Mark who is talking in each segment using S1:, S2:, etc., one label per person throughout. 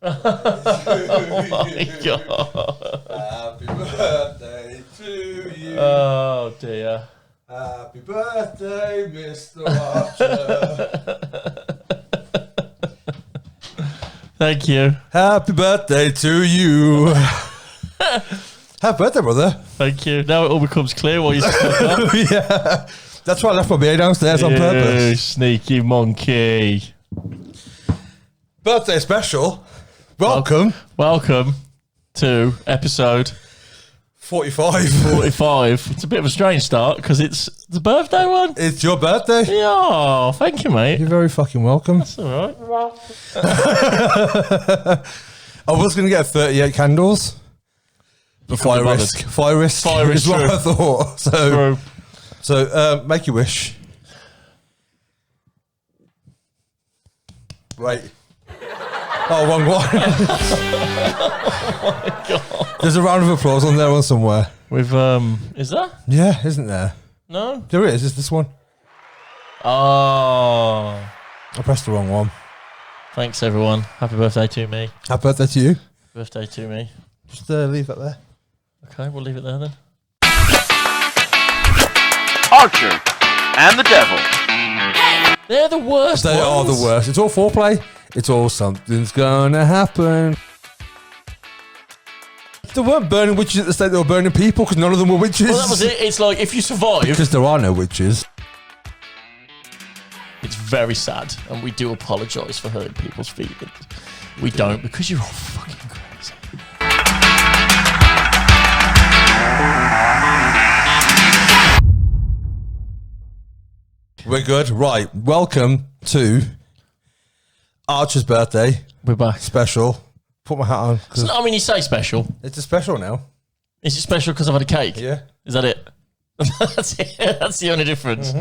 S1: Oh my God.
S2: Happy birthday to you.
S1: Oh dear.
S2: Happy birthday, Mr. Archer.
S1: Thank you.
S2: Happy birthday to you. Happy birthday, brother.
S1: Thank you. Now it all becomes clear what you said.
S2: Yeah. That's why I left my beer downstairs on purpose.
S1: You sneaky monkey.
S2: Birthday special. Welcome.
S1: Welcome to episode
S2: 45.
S1: 45. It's a bit of a strange start because it's the birthday one.
S2: It's your birthday.
S1: Yeah, oh, thank you, mate.
S2: You're very fucking welcome.
S1: That's all right.
S2: I was going to get 38 candles. But fire risk
S1: is
S2: is what I thought.
S1: True.
S2: So make your wish. Right. Oh, wrong one.
S1: Oh my God.
S2: There's a round of applause on there one somewhere.
S1: With is there?
S2: Yeah, isn't there?
S1: No.
S2: There is. It's this one.
S1: Oh.
S2: I pressed the wrong one.
S1: Thanks, everyone. Happy birthday to me.
S2: Happy birthday to you.
S1: Birthday to me.
S2: Just leave that there.
S1: Okay, we'll leave it there then.
S3: Archer and the Devil.
S1: They're the worst.
S2: They are the worst. It's all foreplay. It's all something's gonna happen. They weren't burning witches at the state, they were burning people because none of them were witches.
S1: Well, that was it. It's like if you survive.
S2: Because there are no witches.
S1: It's very sad, and we do apologise for hurting people's feelings. We don't because you're all fucking crazy.
S2: We're good. Right. Welcome to Archer's birthday
S1: We're back.
S2: special. Put my hat on.
S1: I mean, you say special.
S2: It's a special now.
S1: Is it special because I've had a cake?
S2: Yeah.
S1: Is that it? That's it. That's the only difference.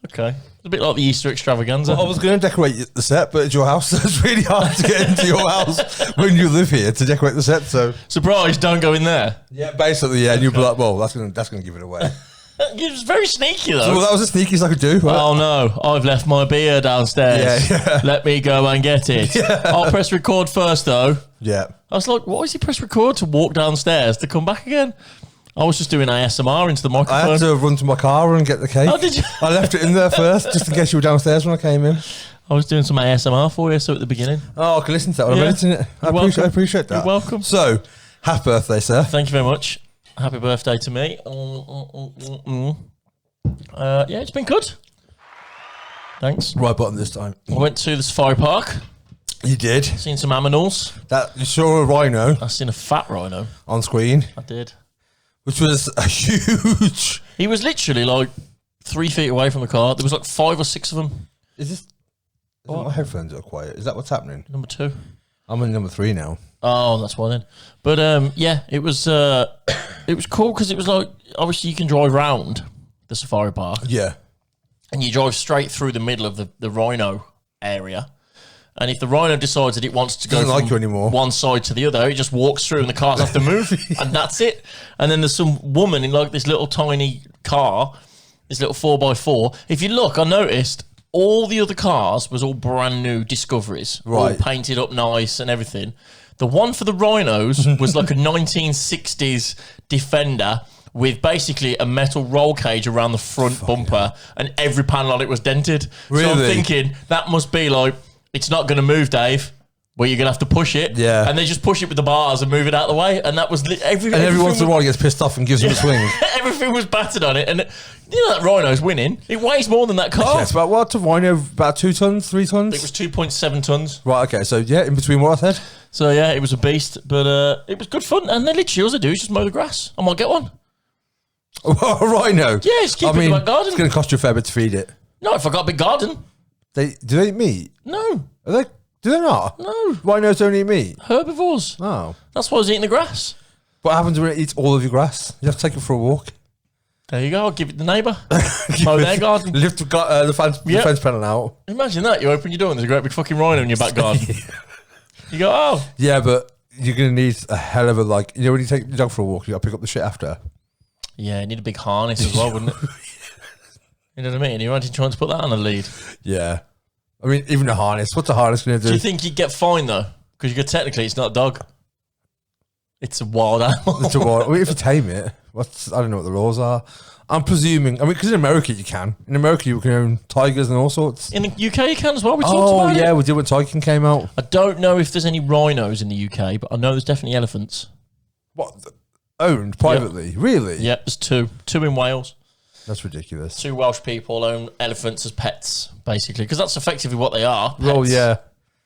S1: Okay. It's a bit like the Easter extravaganza.
S2: Well, I was going to decorate the set, but it's your house. So it's really hard to get into your house when you live here to decorate the set. So
S1: Surprise, don't go in there.
S2: yeah, basically, yeah. And you'll be like, well, that's going to give it away.
S1: It was very sneaky, though.
S2: So that was as sneaky as I could do. Right?
S1: Oh no, I've left my beer downstairs.
S2: Yeah.
S1: Let me go and get it.
S2: Yeah.
S1: I'll press record first, though.
S2: Yeah.
S1: I was like, why is he press record to walk downstairs to come back again? I was just doing ASMR into the
S2: I
S1: microphone.
S2: had to run to my car and get the cake.
S1: Oh, did you?
S2: I left it in there first, just in case you were downstairs when I came in.
S1: I was doing some ASMR for you, so at the beginning.
S2: Oh, I can listen to that. I'm
S1: Yeah.
S2: editing it. I appreciate that.
S1: You're welcome.
S2: So, happy birthday, sir.
S1: Thank you very much. Happy birthday to me. Yeah, it's been good. Thanks.
S2: Right button this time.
S1: I went to the safari park,
S2: You did.
S1: seen some aminals.
S2: That you saw a rhino
S1: I seen a fat rhino.
S2: on screen,
S1: I did.
S2: which was a huge.
S1: He was literally like 3 feet away from the car. There was like 5 or 6 of them.
S2: Is this? My headphones are quiet. Is that what's happening?
S1: Number 2.
S2: I'm in number 3 now.
S1: Oh, that's why then. But yeah, it was cool because it was like obviously you can drive round the safari park
S2: Yeah.
S1: and you drive straight through the middle of the rhino area. And if the rhino decides that it wants to go
S2: Doesn't
S1: from
S2: like you anymore.
S1: one side to the other, it just walks through and the cars have to move, and that's it. And then there's some woman in like this little tiny car, this little 4x4. If you look, I noticed all the other cars was all brand new Discoveries, all
S2: Right.
S1: painted up nice and everything. The one for the rhinos was like a 1960s Defender with basically a metal roll cage around the front bumper, and every panel on it was dented. So I'm
S2: Really?
S1: thinking that must be like, it's not going to move, Dave. Well, you're going to have to push it.
S2: Yeah.
S1: And they just push it with the bars and move it out of the way. And that was
S2: And every once in a while, he gets pissed off and gives him a swing.
S1: everything was battered on it. And you know that rhino's winning. It weighs more than that car.
S2: Yes, about what? To rhino, about 2 tons, 3 tons?
S1: It was 2.7 tons.
S2: Right, okay. So, yeah, in between what I said.
S1: So, yeah, it was a beast. But it was good fun. And then literally all I do is just mow the grass. I might get one.
S2: A rhino?
S1: Yeah, just keep it in my garden.
S2: It's going to cost you a fair bit to feed it.
S1: No, if I got a big garden.
S2: Do they eat meat?
S1: No.
S2: Do they not?
S1: No.
S2: Rhinos don't eat meat.
S1: Herbivores.
S2: Oh.
S1: That's why I was eating the grass.
S2: What happens when it eats all of your grass? You have to take it for a walk.
S1: There you go. I'll give it the neighbour. Mow their garden.
S2: Lift the fence panel out.
S1: Imagine that. You open your door and there's a great big fucking rhino in your back garden. You go, oh.
S2: Yeah, but you're going to need a hell of a, like, you know, when you take your dog for a walk, you got to pick up the shit after.
S1: Yeah, you need a big harness as well, wouldn't it? You know what I mean? You imagine trying to put that on a lead.
S2: Yeah. I mean, even a harness. What's a harness going to do?
S1: Do you think you'd get fined though? Because technically it's not a dog. It's a wild animal.
S2: It's a wild. I mean, if you tame it, I don't know what the laws are. I'm presuming. I mean, because in America you can. In America you can own tigers and all sorts.
S1: In the UK you can as well. We talked
S2: Oh
S1: about
S2: yeah,
S1: it.
S2: we did when Tiger King came out.
S1: I don't know if there's any rhinos in the UK, but I know there's definitely elephants.
S2: What? Owned privately?
S1: Yep.
S2: Really?
S1: Yeah, there's two in Wales.
S2: That's ridiculous.
S1: 2 Welsh people own elephants as pets, basically, because that's effectively what they are. Pets.
S2: Well, yeah.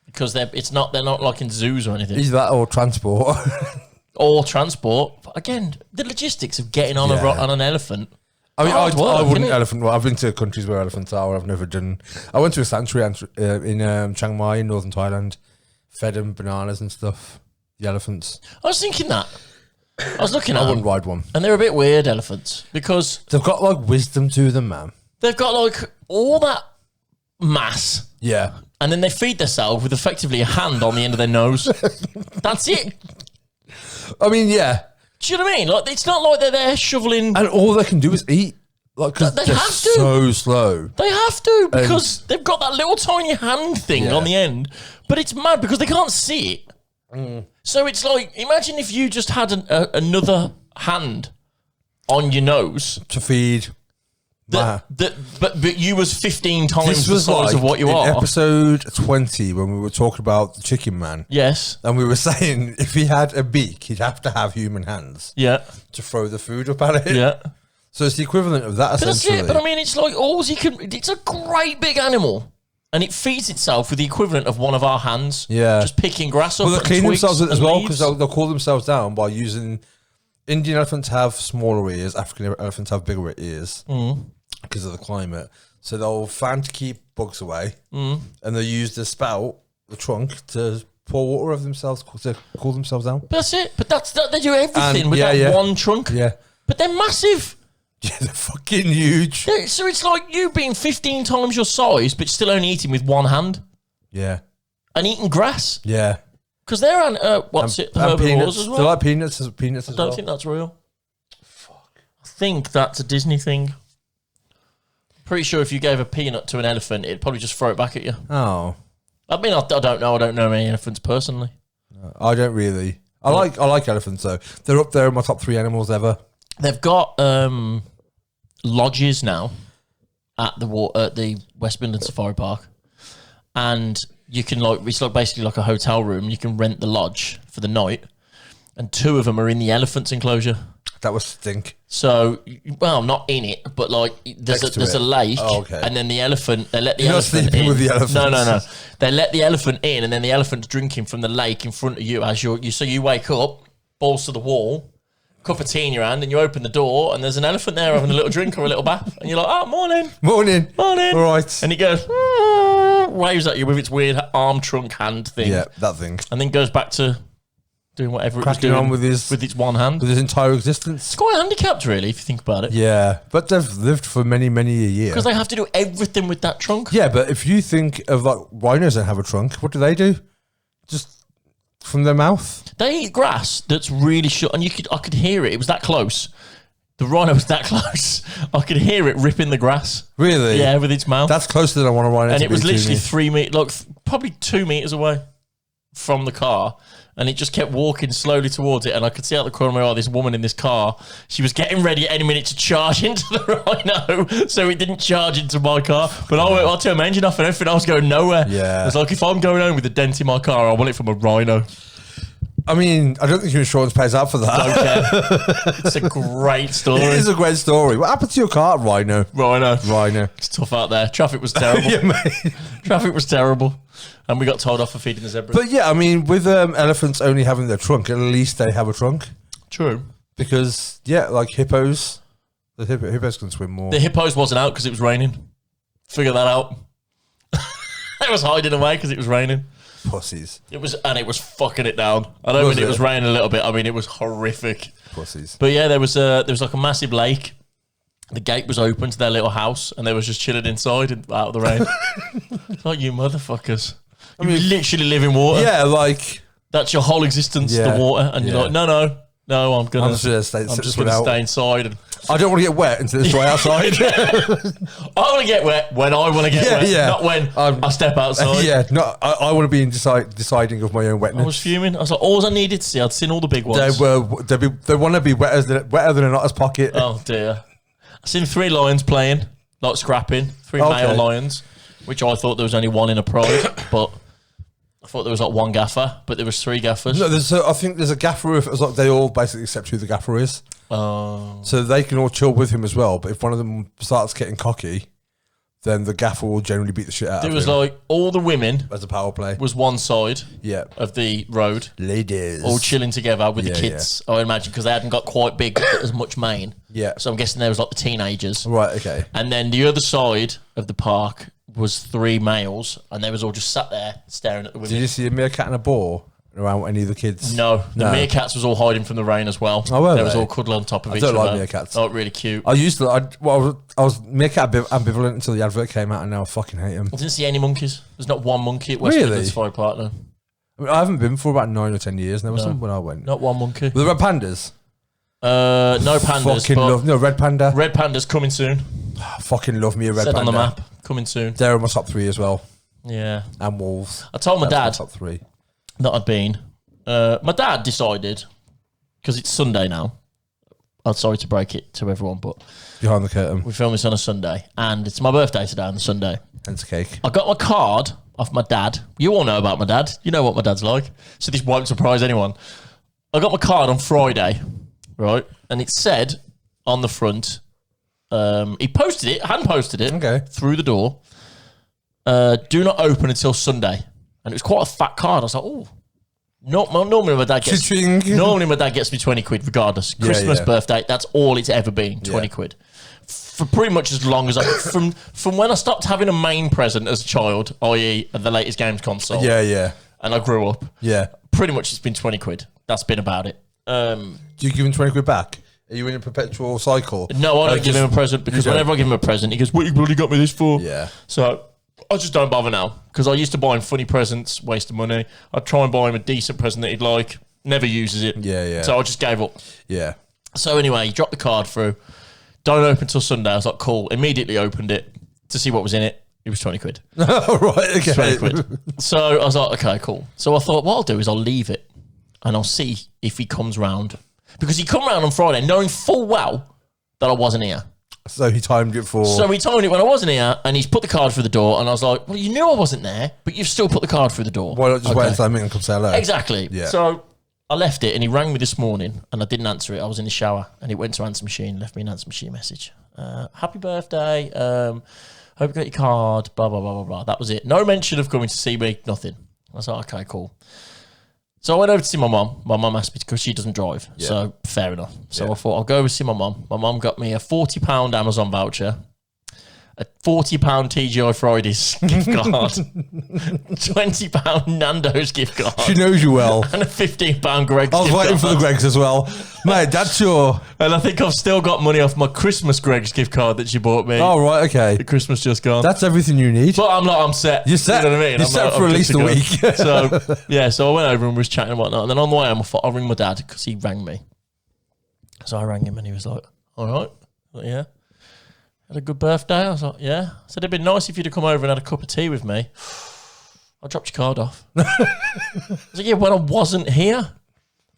S1: Because they're not like in zoos or anything.
S2: Either that or transport.
S1: Or transport. But again, the logistics of getting on on an elephant.
S2: I mean,
S1: Hard work,
S2: I wouldn't
S1: innit?
S2: elephant. Well, I've been to countries where elephants are. I've never done. I went to a sanctuary in Chiang Mai in northern Thailand. Fed them bananas and stuff. The elephants.
S1: I was thinking that. I was looking at
S2: I
S1: them,
S2: wouldn't ride one.
S1: and they're a bit weird, elephants, because
S2: They've got like wisdom to them, man.
S1: they've got like all that mass,
S2: Yeah.
S1: and then they feed themselves with effectively a hand on the end of their nose. That's it.
S2: I mean, yeah.
S1: Do you know what I mean? Like, it's not like they're there shoveling.
S2: And all they can do is eat. Like, because
S1: They
S2: they're
S1: have to.
S2: so slow.
S1: They have to, because they've got that little tiny hand thing
S2: Yeah.
S1: on the end. But it's mad because they can't see it. So it's like, imagine if you just had another hand on your nose.
S2: To feed.
S1: But you was 15 times
S2: This
S1: the
S2: was
S1: size
S2: like
S1: of what you
S2: in
S1: are.
S2: episode 20 when we were talking about the chicken man.
S1: Yes.
S2: And we were saying if he had a beak, he'd have to have human hands
S1: Yeah.
S2: to throw the food up at it.
S1: Yeah.
S2: So it's the equivalent of that,
S1: But that's
S2: essentially.
S1: it. But I mean, it's like all he can. It's a great big animal, and it feeds itself with the equivalent of one of our hands.
S2: Yeah.
S1: Just picking grass up.
S2: Well, they
S1: and
S2: clean
S1: twigs
S2: themselves with it as
S1: and
S2: well
S1: leaves.
S2: because they'll cool themselves down by using. Indian elephants have smaller ears. African elephants have bigger ears because of the climate. So they'll fan to keep bugs away, and they'll use the spout, the trunk, to pour water over themselves to cool themselves down.
S1: But that's it. But they do everything
S2: And-
S1: with
S2: yeah,
S1: that
S2: yeah.
S1: one trunk.
S2: Yeah,
S1: But they're massive.
S2: yeah, they're fucking huge.
S1: So it's like you being 15 times your size, but still only eating with one hand
S2: Yeah,
S1: and eating grass.
S2: yeah.
S1: Because they're
S2: And
S1: herbivores
S2: peanuts.
S1: as
S2: They
S1: well.
S2: like peanuts as
S1: I don't
S2: well.
S1: think that's real. Fuck. I think that's a Disney thing. Pretty sure if you gave a peanut to an elephant, it'd probably just throw it back at you.
S2: Oh,
S1: I mean, I don't know. I don't know any elephants personally.
S2: I don't really. I like elephants though. They're up there in my top 3 animals ever.
S1: They've got lodges now at the West Midlands Safari Park, and you can it's like basically like a hotel room. You can rent the lodge for the night, and 2 of them are in the elephants enclosure.
S2: That was stink.
S1: So, well, not in it, but like there's
S2: Next to
S1: a
S2: it.
S1: lake,
S2: Oh, okay.
S1: and then the elephant. They let the
S2: You're not
S1: elephant
S2: sleeping
S1: in.
S2: with the elephants.
S1: No. They let the elephant in, and then the elephant's drinking from the lake in front of you as so you wake up, balls to the wall, cup of tea in your hand, and you open the door, and there's an elephant there having a little drink or a little bath, and you're like, oh, morning,
S2: Morning.
S1: all
S2: right.
S1: and it goes waves at you with its weird arm trunk hand thing,
S2: Yeah, that thing.
S1: and then goes back to doing whatever
S2: Cracking
S1: it was doing
S2: on with
S1: its one hand.
S2: with his entire existence.
S1: It's quite handicapped, really, if you think about it.
S2: Yeah, but they've lived for many a year.
S1: Because they have to do everything with that trunk.
S2: Yeah, but if you think of like rhinos that have a trunk, what do? Just from their mouth?
S1: They eat grass that's really short, and I could hear it. It was that close. The rhino was that close. I could hear it ripping the grass.
S2: Really?
S1: Yeah, with its mouth.
S2: That's closer than I want a rhino
S1: And
S2: to
S1: it was
S2: be to
S1: literally
S2: me.
S1: 3 meters, like probably 2 meters away from the car. And it just kept walking slowly towards it. And I could see out the corner of my eye this woman in this car. She was getting ready at any minute to charge into the rhino, so it didn't charge into my car. But I turned my engine off and everything else going nowhere.
S2: Yeah.
S1: It's like, if I'm going home with a dent in my car, I want it from a rhino.
S2: I mean, I don't think your insurance pays out for that.
S1: Don't care. It's a great story.
S2: It is a great story. What happened to your car, Rhino?
S1: Rhino. It's tough out there. Traffic was terrible.
S2: Yeah, mate.
S1: Traffic was terrible. And we got told off for feeding the zebras.
S2: But yeah, I mean, with elephants only having their trunk, at least they have a trunk.
S1: True.
S2: Because, yeah, like hippos, the hippos can swim more.
S1: The hippos wasn't out because it was raining. Figure that out. It was hiding away because it was raining.
S2: Pussies.
S1: It was fucking it down. I don't mean it was raining a little bit. I mean, it was horrific.
S2: Pussies.
S1: But yeah, there was like a massive lake. The gate was open to their little house, and they was just chilling inside out of the rain. It's like, you motherfuckers. You literally live in water.
S2: Yeah, like...
S1: That's your whole existence, the water. And you're like, no, I'm just going to stay inside and
S2: I don't want to get wet until it's dry outside.
S1: I want to get wet when I want to get wet, not when I step outside.
S2: I want to be in deciding of my own wetness.
S1: I was fuming. I was like, all I needed to see, I'd seen all the big ones.
S2: They want to be wetter than an otter's pocket.
S1: Oh dear. I've seen 3 lions playing, like scrapping, 3 male lions, which I thought there was only 1 in a pride, but I thought there was like 1 gaffer, but there was 3 gaffers.
S2: No, I think there's a gaffer. It's like they all basically accept who the gaffer is. So they can all chill with him as well. But if one of them starts getting cocky, then the gaffer will generally beat the shit out of him.
S1: It was like all the women
S2: as a power play
S1: was one side of the road.
S2: Ladies.
S1: All chilling together with the kids, I imagine, because they hadn't got quite big as much mane.
S2: Yeah.
S1: So I'm guessing there was like the teenagers.
S2: Right, okay.
S1: And then the other side of the park was 3 males, and they was all just sat there staring at the women.
S2: Did you see a meerkat and a boar around any of the kids?
S1: No. The meerkats was all hiding from the rain as well.
S2: Oh, were
S1: they
S2: they?
S1: was all cuddling on top of each other.
S2: I don't like meerkats.
S1: Oh, really cute.
S2: I used to. I was meerkat ambivalent until the advert came out, and now I fucking hate them.
S1: I didn't see any monkeys. There's not 1 monkey at West Midlands Safari Park now.
S2: I mean, I haven't been for about 9 or 10 years. There was some when I went.
S1: Not 1 monkey.
S2: The red pandas.
S1: No pandas.
S2: Fucking love. No, red panda.
S1: Red pandas coming soon.
S2: Fucking love me a red panda.
S1: Said on the map. Coming soon.
S2: They're in my top 3 as well.
S1: Yeah.
S2: And wolves.
S1: I told my dad
S2: top 3
S1: that I'd been. My dad decided, because it's Sunday now. I'm sorry to break it to everyone, but
S2: behind the curtain.
S1: we film this on a Sunday, and it's my birthday today on the Sunday.
S2: Hence a cake.
S1: I got my card off my dad. You all know about my dad. You know what my dad's like. So this won't surprise anyone. I got my card on Friday, right? And it said on the front, he posted it, hand posted it through the door. Do not open until Sunday. And it was quite a fat card. I was like, oh. Normally my dad gets me 20 quid regardless. Christmas, birthday, that's all it's ever been, 20 quid. For pretty much as long as from when I stopped having a main present as a child, i.e. the latest games console.
S2: Yeah.
S1: And I grew up.
S2: Yeah.
S1: Pretty much it's been 20 quid. That's been about it.
S2: Do you give him 20 quid back? Are you in a perpetual cycle?
S1: No, I don't give him a present because whenever I give him a present, he goes, what you bloody got me this for?
S2: Yeah.
S1: So I just don't bother now because I used to buy him funny presents, waste of money. I'd try and buy him a decent present that he'd like, never uses it.
S2: Yeah.
S1: So I just gave up.
S2: Yeah.
S1: So anyway, he dropped the card through. Don't open till Sunday. I was like, cool. Immediately opened it to see what was in it. It was 20 quid.
S2: Right, okay.
S1: 20 quid. So I was like, okay, cool. So I thought, what I'll do is I'll leave it and I'll see if he comes round. Because he come round on Friday knowing full well that I wasn't here.
S2: So he timed it for...
S1: So he timed it when I wasn't here, and he's put the card through the door, and I was like, well, you knew I wasn't there, but you've still put the card through the door.
S2: Why not just wait until I meet and come say hello?
S1: Exactly.
S2: Yeah.
S1: So I left it, and he rang me this morning, and I didn't answer it. I was in the shower, and he went to answer machine, left me an answer machine message. Happy birthday. Hope you got your card, blah, blah, blah, blah, blah. That was it. No mention of coming to see me, nothing. I was like, okay, cool. So I went over to see my mum. My mum asked me because she doesn't drive. Yeah. So fair enough. So I thought I'll go over to see my mum. My mum got me a £40 Amazon voucher, a £40 TGI Fridays gift card, £20 Nando's gift card.
S2: She knows you well.
S1: And a £15 Greggs gift card.
S2: I was waiting for the Greggs as well. Mate, that's your...
S1: And I think I've still got money off my Christmas Greggs gift card that she bought me.
S2: Oh, right, okay.
S1: The Christmas just gone.
S2: That's everything you need.
S1: But I'm set.
S2: You're set.
S1: You know what I mean?
S2: You're set for at least a week.
S1: So I went over and was chatting and whatnot. And then on the way home, I thought I'll ring my dad because he rang me. So I rang him and he was like, all right. I was like, yeah. Had a good birthday? I was like, yeah. I said, it'd been nice if you'd have come over and had a cup of tea with me. I dropped your card off. I was like, yeah, when I wasn't here.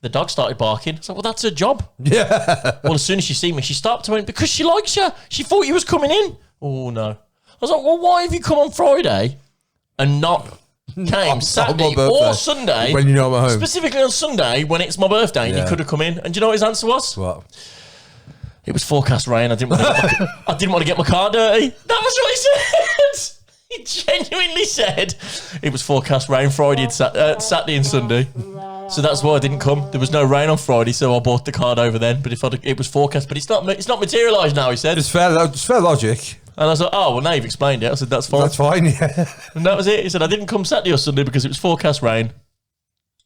S1: The dog started barking. I was like, well, that's her job.
S2: Yeah.
S1: Well, as soon as she seen me, she stopped and went, because she likes you. She thought you was coming in. Oh, no. I was like, well, why have you come on Friday and not came Saturday or Sunday?
S2: When you know I'm at home.
S1: Specifically on Sunday when it's my birthday and you could have come in. And do you know what his answer was?
S2: What?
S1: It was forecast rain. I didn't want to get my car dirty. That was what he said. He genuinely said it was forecast rain Friday and Saturday and Sunday. So that's why I didn't come. There was no rain on Friday, so I bought the card over then. But it was forecast, but it's not materialised now. He said
S2: it's fair logic.
S1: And I was like, oh well, now you've explained it. I said that's fine.
S2: That's fine. Yeah.
S1: And that was it. He said I didn't come Saturday or Sunday because it was forecast rain.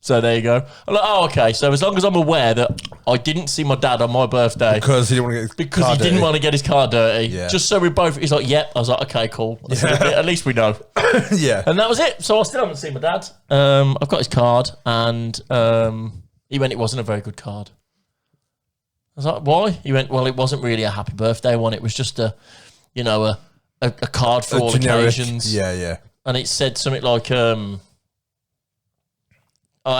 S1: So there you go. I'm like, oh okay. So as long as I'm aware that I didn't see my dad on my birthday
S2: because he didn't want to get his car dirty.
S1: Yeah. Just so we both. He's like, yep. I was like, okay, cool. I said, at least we know.
S2: Yeah.
S1: And that was it. So I still haven't seen my dad. I've got his card, and he went, it wasn't a very good card. was like, why? He went, well, it wasn't really a happy birthday one. It was just a card for all
S2: generic
S1: occasions.
S2: Yeah.
S1: And it said something like, I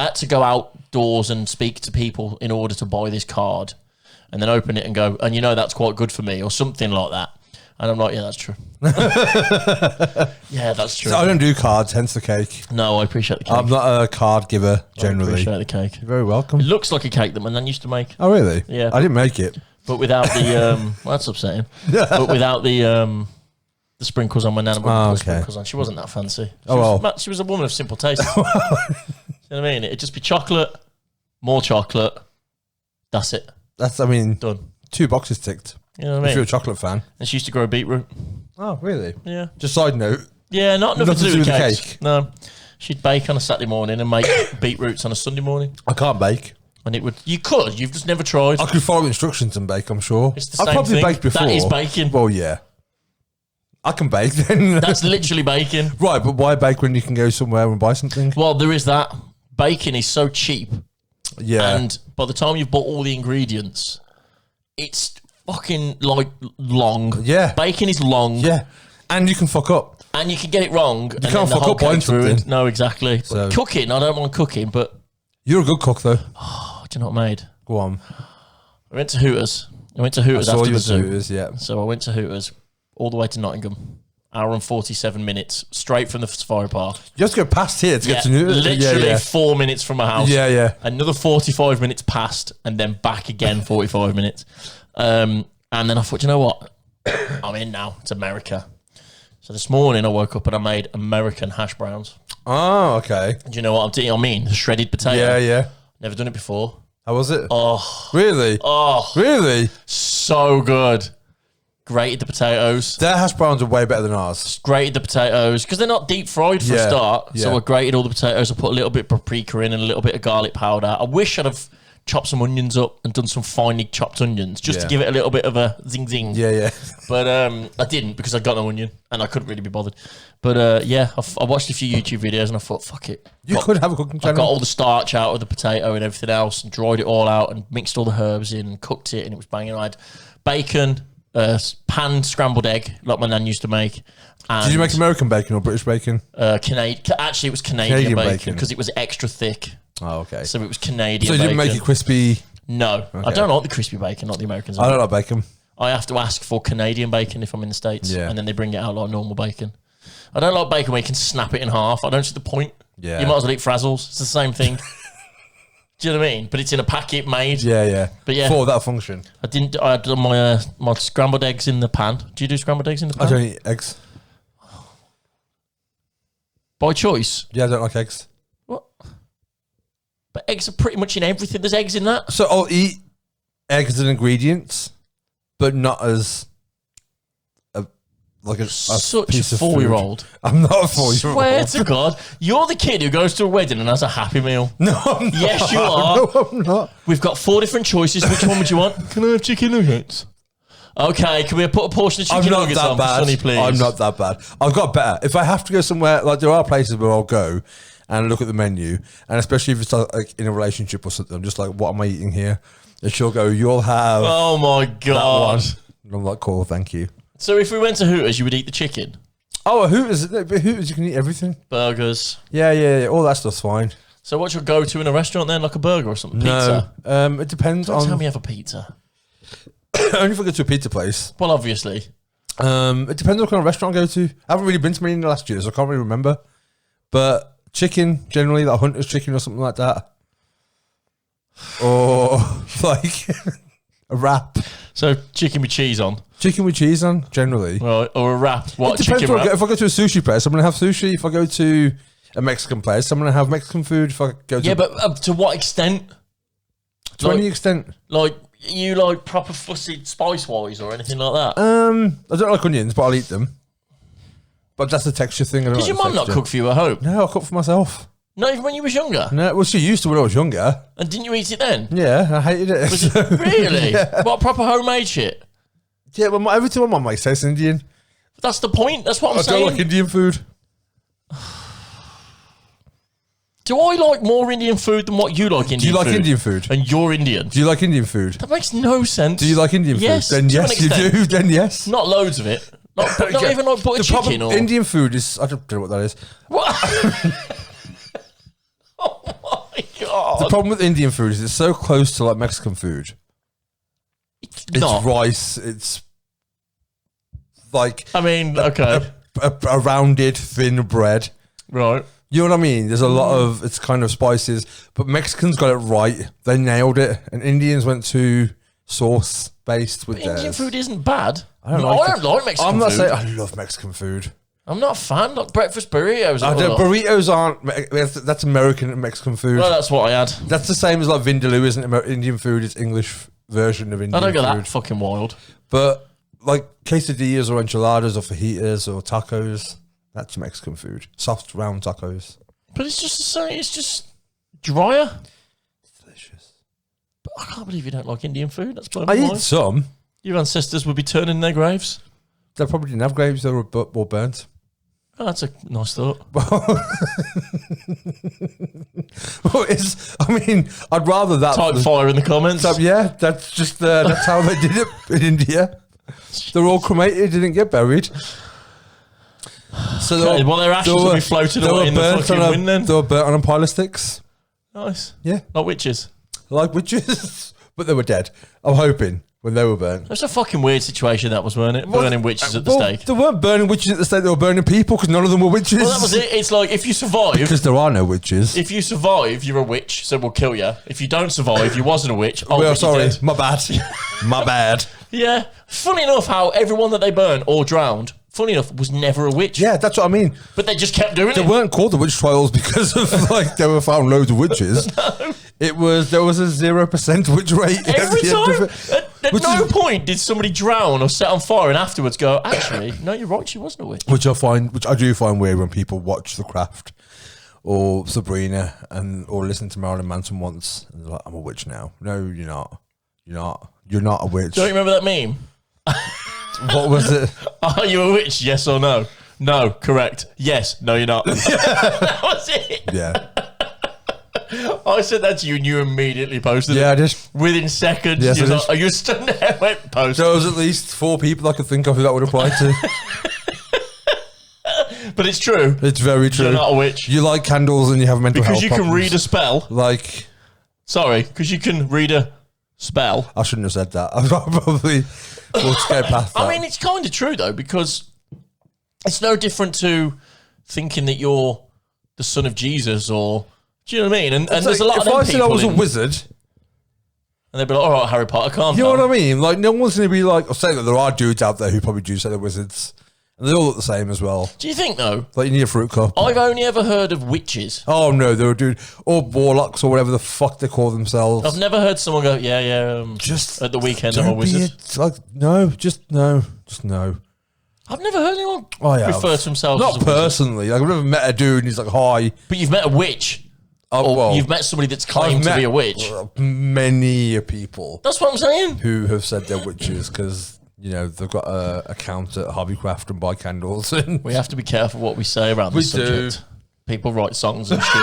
S1: had to go outdoors and speak to people in order to buy this card, and then open it and go, and that's quite good for me, or something like that. And I'm like, yeah, that's true. Yeah, that's true.
S2: So I don't do cards, hence the cake.
S1: No, I appreciate the cake.
S2: I'm not a card giver, generally.
S1: I appreciate the cake.
S2: You're very welcome.
S1: It looks like a cake that my nan used to make.
S2: Oh, really?
S1: Yeah.
S2: I didn't make it.
S1: But without the, well, that's upsetting. But without the sprinkles on my nan.
S2: Okay.
S1: Sprinkles on. She wasn't that fancy. She was a woman of simple taste. You know what I mean? It'd just be chocolate, more chocolate. That's it. Done.
S2: 2 boxes ticked.
S1: You know what I mean?
S2: If you're a chocolate fan.
S1: And she used to grow beetroot.
S2: Oh, really?
S1: Yeah.
S2: Just side note.
S1: Yeah, nothing to do with
S2: the
S1: cakes.
S2: cake.
S1: No. She'd bake on a Saturday morning and make beetroots on a Sunday morning.
S2: I can't bake.
S1: And you could, you've just never tried.
S2: I could follow instructions and bake, I'm sure.
S1: It's the same
S2: I've probably
S1: thing.
S2: baked before.
S1: That is baking.
S2: Well, yeah. I can bake then.
S1: That's literally baking.
S2: Right, but why bake when you can go somewhere and buy something?
S1: Well, there is that. Baking is so cheap.
S2: Yeah.
S1: And by the time you've bought all the ingredients, it's fucking like long.
S2: Yeah.
S1: Baking is long.
S2: Yeah. And you can fuck up.
S1: And you can get it wrong. You
S2: can't fuck up buying something.
S1: No, exactly.
S2: So-
S1: Cooking, I don't mind cooking, but
S2: You're a good cook, though.
S1: do you know what I made?
S2: Go on.
S1: I went to Hooters.
S2: I
S1: after
S2: saw you
S1: the
S2: at
S1: zoo.
S2: Hooters, yeah.
S1: So I went to Hooters all the way to Nottingham. Hour and 47 minutes, straight from the safari park.
S2: You have to go past here to get to Newton.
S1: Literally 4 minutes from my house.
S2: Yeah.
S1: Another 45 minutes past, and then back again 45 minutes. And then I thought, you know what? I'm in now. It's America. So this morning I woke up and I made American hash browns.
S2: Oh, okay.
S1: Do you know what I'm doing? I mean, the shredded potato.
S2: Yeah.
S1: Never done it before.
S2: How was it?
S1: Oh,
S2: Really? Really?
S1: so good. Grated the potatoes.
S2: Their hash browns are way better than ours.
S1: Grated the potatoes because they're not deep fried for a
S2: Yeah,
S1: start. So
S2: yeah.
S1: I grated all the potatoes. I put a little bit of paprika in and a little bit of garlic powder. I wish I'd have chopped some onions up and done some finely chopped onions just to
S2: Yeah.
S1: give it a little bit of a zing zing.
S2: Yeah.
S1: But I didn't because I got no onion and I couldn't really be bothered. But I watched a few YouTube videos and I thought, fuck it.
S2: You could have a cooking
S1: I
S2: channel.
S1: got all the starch out of the potato and everything else and dried it all out and mixed all the herbs in and cooked it and it was banging. I had bacon, panned scrambled egg like my nan used to make. And
S2: Did you make American bacon or British bacon?
S1: Actually, it was Canadian bacon
S2: bacon.
S1: because it was extra thick.
S2: Oh, okay.
S1: So it was Canadian
S2: So you
S1: bacon.
S2: didn't make it crispy?
S1: No. I don't like the crispy bacon, like the Americans.
S2: I don't like bacon.
S1: I have to ask for Canadian bacon if I'm in the States.
S2: Yeah.
S1: And then they bring it out like normal bacon. I don't like bacon where you can snap it in half. I don't see the point.
S2: Yeah.
S1: You might as well eat Frazzles. It's the same thing. Do you know what I mean? But it's in a packet made.
S2: Yeah.
S1: But yeah.
S2: For that function.
S1: I had done my scrambled eggs in the pan. Do you do scrambled eggs in the pan?
S2: I don't eat eggs.
S1: By choice?
S2: Yeah, I don't like eggs.
S1: What? But eggs are pretty much in everything. There's eggs in that.
S2: So I'll eat eggs and ingredients, but not as
S1: Such
S2: piece
S1: a
S2: of food.
S1: 4-year-old.
S2: I'm not a 4-year-old.
S1: Swear to God, you're the kid who goes to a wedding and has a Happy Meal.
S2: No, I'm not.
S1: Yes, you are.
S2: No, I'm not.
S1: We've got 4 different choices. Which one would you want? Can I have chicken nuggets? Okay, can we put a portion of
S2: I'm
S1: chicken
S2: not
S1: nuggets
S2: that
S1: on
S2: bad.
S1: for Sonny, please?
S2: I'm not that bad. I've got better. If I have to go somewhere, like there are places where I'll go and look at the menu, and especially if it's like in a relationship or something, I'm just like, what am I eating here? And she'll go, you'll have
S1: Oh my
S2: that
S1: God.
S2: one. And I'm like, cool, thank you.
S1: So if we went to Hooters, you would eat the chicken?
S2: Oh, a Hooters, but Hooters, you can eat everything.
S1: Burgers.
S2: Yeah. All that stuff's fine.
S1: So what's your go-to in a restaurant then? Like a burger or something? Pizza?
S2: No, it depends
S1: Don't tell
S2: on.
S1: me you have a pizza.
S2: Only if I go to a pizza place.
S1: Well, obviously.
S2: It depends on what kind of restaurant I go to. I haven't really been to many in the last year, so I can't really remember. But chicken, generally, like Hunter's chicken or something like that. Or like a wrap.
S1: So chicken with cheese on?
S2: Chicken with cheese on, generally.
S1: Right, or a wrap? What,
S2: It depends
S1: chicken
S2: where I go.
S1: wrap?
S2: If I go to a sushi place, I'm going to have sushi. If I go to a Mexican place, I'm going to have Mexican food. If I go to
S1: Yeah, but to what extent?
S2: to any extent.
S1: Like, you like proper fussy spice-wise or anything like that?
S2: I don't like onions, but I'll eat them. But that's a texture thing. I don't
S1: Did
S2: like
S1: your
S2: the
S1: mum not
S2: texture.
S1: cook for you at home?
S2: No, I cook for myself.
S1: Not even when you was younger?
S2: No, well, she used to when I was younger.
S1: And didn't you eat it then?
S2: Yeah, I hated it.
S1: Was it really?
S2: Yeah.
S1: What, proper homemade shit?
S2: Yeah, but every time my mum makes tastes Indian.
S1: That's the point. That's what I'm
S2: I
S1: saying.
S2: don't like Indian food.
S1: Do I like more Indian food than what you like Indian food?
S2: Do you like Indian food?
S1: And you're Indian.
S2: Do you like Indian food?
S1: That makes no sense.
S2: Do you like Indian
S1: Yes,
S2: food? Then
S1: to an
S2: yes, you
S1: extent.
S2: do. Then yes.
S1: Not loads of it. Not
S2: Okay.
S1: even like butter
S2: The
S1: chicken
S2: problem,
S1: or...
S2: Indian food is, I don't know what that is.
S1: What? Oh my God.
S2: The problem with Indian food is it's so close to like Mexican food.
S1: It's
S2: It's
S1: not.
S2: rice. It's like
S1: I mean, okay.
S2: a rounded, thin bread.
S1: Right.
S2: You know what I mean? There's a lot of, it's kind of spices, but Mexicans got it right. They nailed it. And Indians went to sauce based with
S1: Indian
S2: theirs.
S1: food isn't bad.
S2: I don't
S1: No,
S2: like
S1: I don't like Mexican
S2: I'm not
S1: food.
S2: saying I love Mexican food.
S1: I'm not a fan. Like breakfast burritos.
S2: I don't, burritos aren't, that's American and Mexican food.
S1: Well, that's what I had.
S2: That's the same as like Vindaloo isn't Indian food, it's English version of Indian
S1: I don't
S2: food.
S1: get that fucking wild.
S2: But like quesadillas or enchiladas or fajitas or tacos, that's Mexican food. Soft, round tacos.
S1: But it's just the same. It's just drier.
S2: Delicious.
S1: But I can't believe you don't like Indian food. That's blowing
S2: I
S1: my
S2: eat
S1: mind.
S2: some.
S1: Your ancestors would be turning in their graves.
S2: They probably didn't have graves, they were burnt.
S1: Oh, that's a nice thought.
S2: I mean, I'd rather that.
S1: Type fire in the comments.
S2: Yeah, that's just that's how they did it in India. They're all cremated, didn't get buried. So
S1: Okay, well, their ashes will be floating away in the fucking wind then.
S2: They were burnt on a pile of sticks.
S1: Nice.
S2: Yeah,
S1: Not witches.
S2: like witches, but they were dead. I'm hoping when they were burnt.
S1: That's a fucking weird situation that was, weren't it? Burning witches at the
S2: Well,
S1: stake.
S2: they weren't burning witches at the stake. They were burning people because none of them were witches.
S1: Well, that was it. It's like if you survive,
S2: Because there are no witches.
S1: if you survive, you're a witch, so we'll kill you. If you don't survive, you wasn't a witch. Oh,
S2: Well,
S1: but you're
S2: sorry,
S1: dead.
S2: my bad. My bad.
S1: Yeah. Funny enough, how everyone that they burned or drowned, funny enough, was never a witch.
S2: Yeah, that's what I mean.
S1: But they just kept doing
S2: They
S1: it.
S2: weren't called the witch trials because of like they were found loads of witches. It was there was a 0% witch rate at
S1: Every
S2: the end of
S1: time.
S2: it.
S1: At
S2: Which
S1: no
S2: is-
S1: point did somebody drown or set on fire and afterwards go, actually, no, you're right, she wasn't a witch.
S2: Which I do find weird when people watch The Craft or Sabrina or listen to Marilyn Manson once and they're like, I'm a witch now. No, you're not. You're not a witch.
S1: Don't you remember that meme?
S2: What was it?
S1: Are you a witch? Yes or no? No, correct. Yes, no, you're not. That was it.
S2: Yeah.
S1: I said that to you and you immediately posted
S2: Yeah, I
S1: it.
S2: just
S1: Within seconds,
S2: Yes,
S1: you was
S2: I
S1: like,
S2: just-
S1: are you stunned there? Went post.
S2: there was at least 4 people I could think of who that would apply to.
S1: But it's true.
S2: It's very true.
S1: You're not a witch.
S2: You like candles and you have mental
S1: Because
S2: health
S1: you can
S2: problems.
S1: read a spell.
S2: Like,
S1: Sorry, because you can read a spell.
S2: I shouldn't have said that. I probably will skip past that.
S1: I mean, it's kind of true, though, because it's no different to thinking that you're the son of Jesus or... Do you know what I mean? And there's a lot of them
S2: if I said I
S1: people
S2: was a
S1: in-
S2: wizard,
S1: and they'd be like, all right, Harry Potter, calm
S2: you know
S1: down.
S2: what I mean? Like, no one's going to be like, I'll say that there are dudes out there who probably do say they're wizards. And they all look the same as well.
S1: Do you think, though?
S2: Like, you need a fruit cup.
S1: I've only ever heard of witches.
S2: Oh, no, they're a dude. Or warlocks or whatever the fuck they call themselves.
S1: I've never heard someone go, yeah,
S2: Just
S1: at the weekend I'm a
S2: don't be
S1: wizard.
S2: like, no, just no. Just no.
S1: I've never heard anyone
S2: Oh, yeah.
S1: refer to themselves as
S2: Not
S1: a wizard.
S2: personally. Like, I've never met a dude and he's like, hi.
S1: But you've met a witch.
S2: Oh,
S1: Or
S2: well,
S1: you've met somebody that's claimed to be a witch.
S2: Many people
S1: That's what I'm saying.
S2: who have said they're witches because, you know, they've got a account at Hobbycraft and buy candles. And
S1: We have to be careful what we say around this
S2: We
S1: subject. People write songs and shit.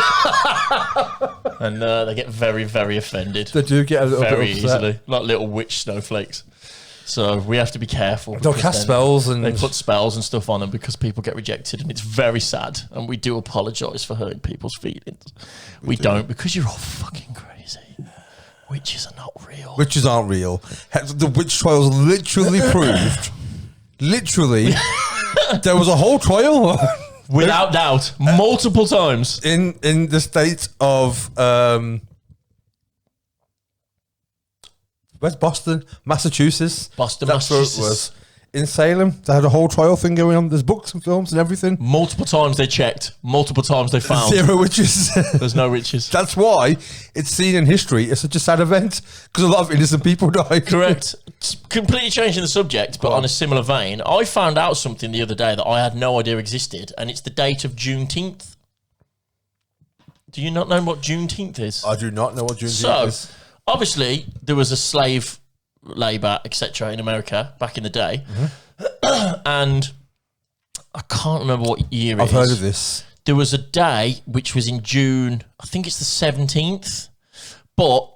S1: And they get very, very offended.
S2: they do get a little
S1: Very
S2: bit upset.
S1: easily. Like little witch snowflakes. So we have to be careful.
S2: They'll
S1: because
S2: cast
S1: then
S2: spells and
S1: they put spells and stuff on them because people get rejected, and it's very sad. And we do apologise for hurting people's feelings. We don't because you're all fucking crazy. Witches are not real.
S2: Witches aren't real. The witch trials literally proved. Literally, there was a whole trial
S1: Without doubt, multiple times.
S2: in the state of where's Boston, Massachusetts.
S1: Boston,
S2: That's where it
S1: Massachusetts.
S2: was. In Salem, they had a whole trial thing going on. There's books and films and everything.
S1: Multiple times they checked. Multiple times they found.
S2: 0 witches.
S1: There's no witches.
S2: That's why it's seen in history as such a sad event because a lot of innocent people died.
S1: Correct. It's completely changing the subject, but on a similar vein, I found out something the other day that I had no idea existed, and it's the date of Juneteenth. Do you not know what Juneteenth is?
S2: I do not know what Juneteenth
S1: So,
S2: is.
S1: obviously, there was a slave labour, etc., in America back in the day,
S2: Mm-hmm.
S1: and I can't remember what year it
S2: I've
S1: is.
S2: heard of this.
S1: there was a day which was in June, I think it's the 17th, but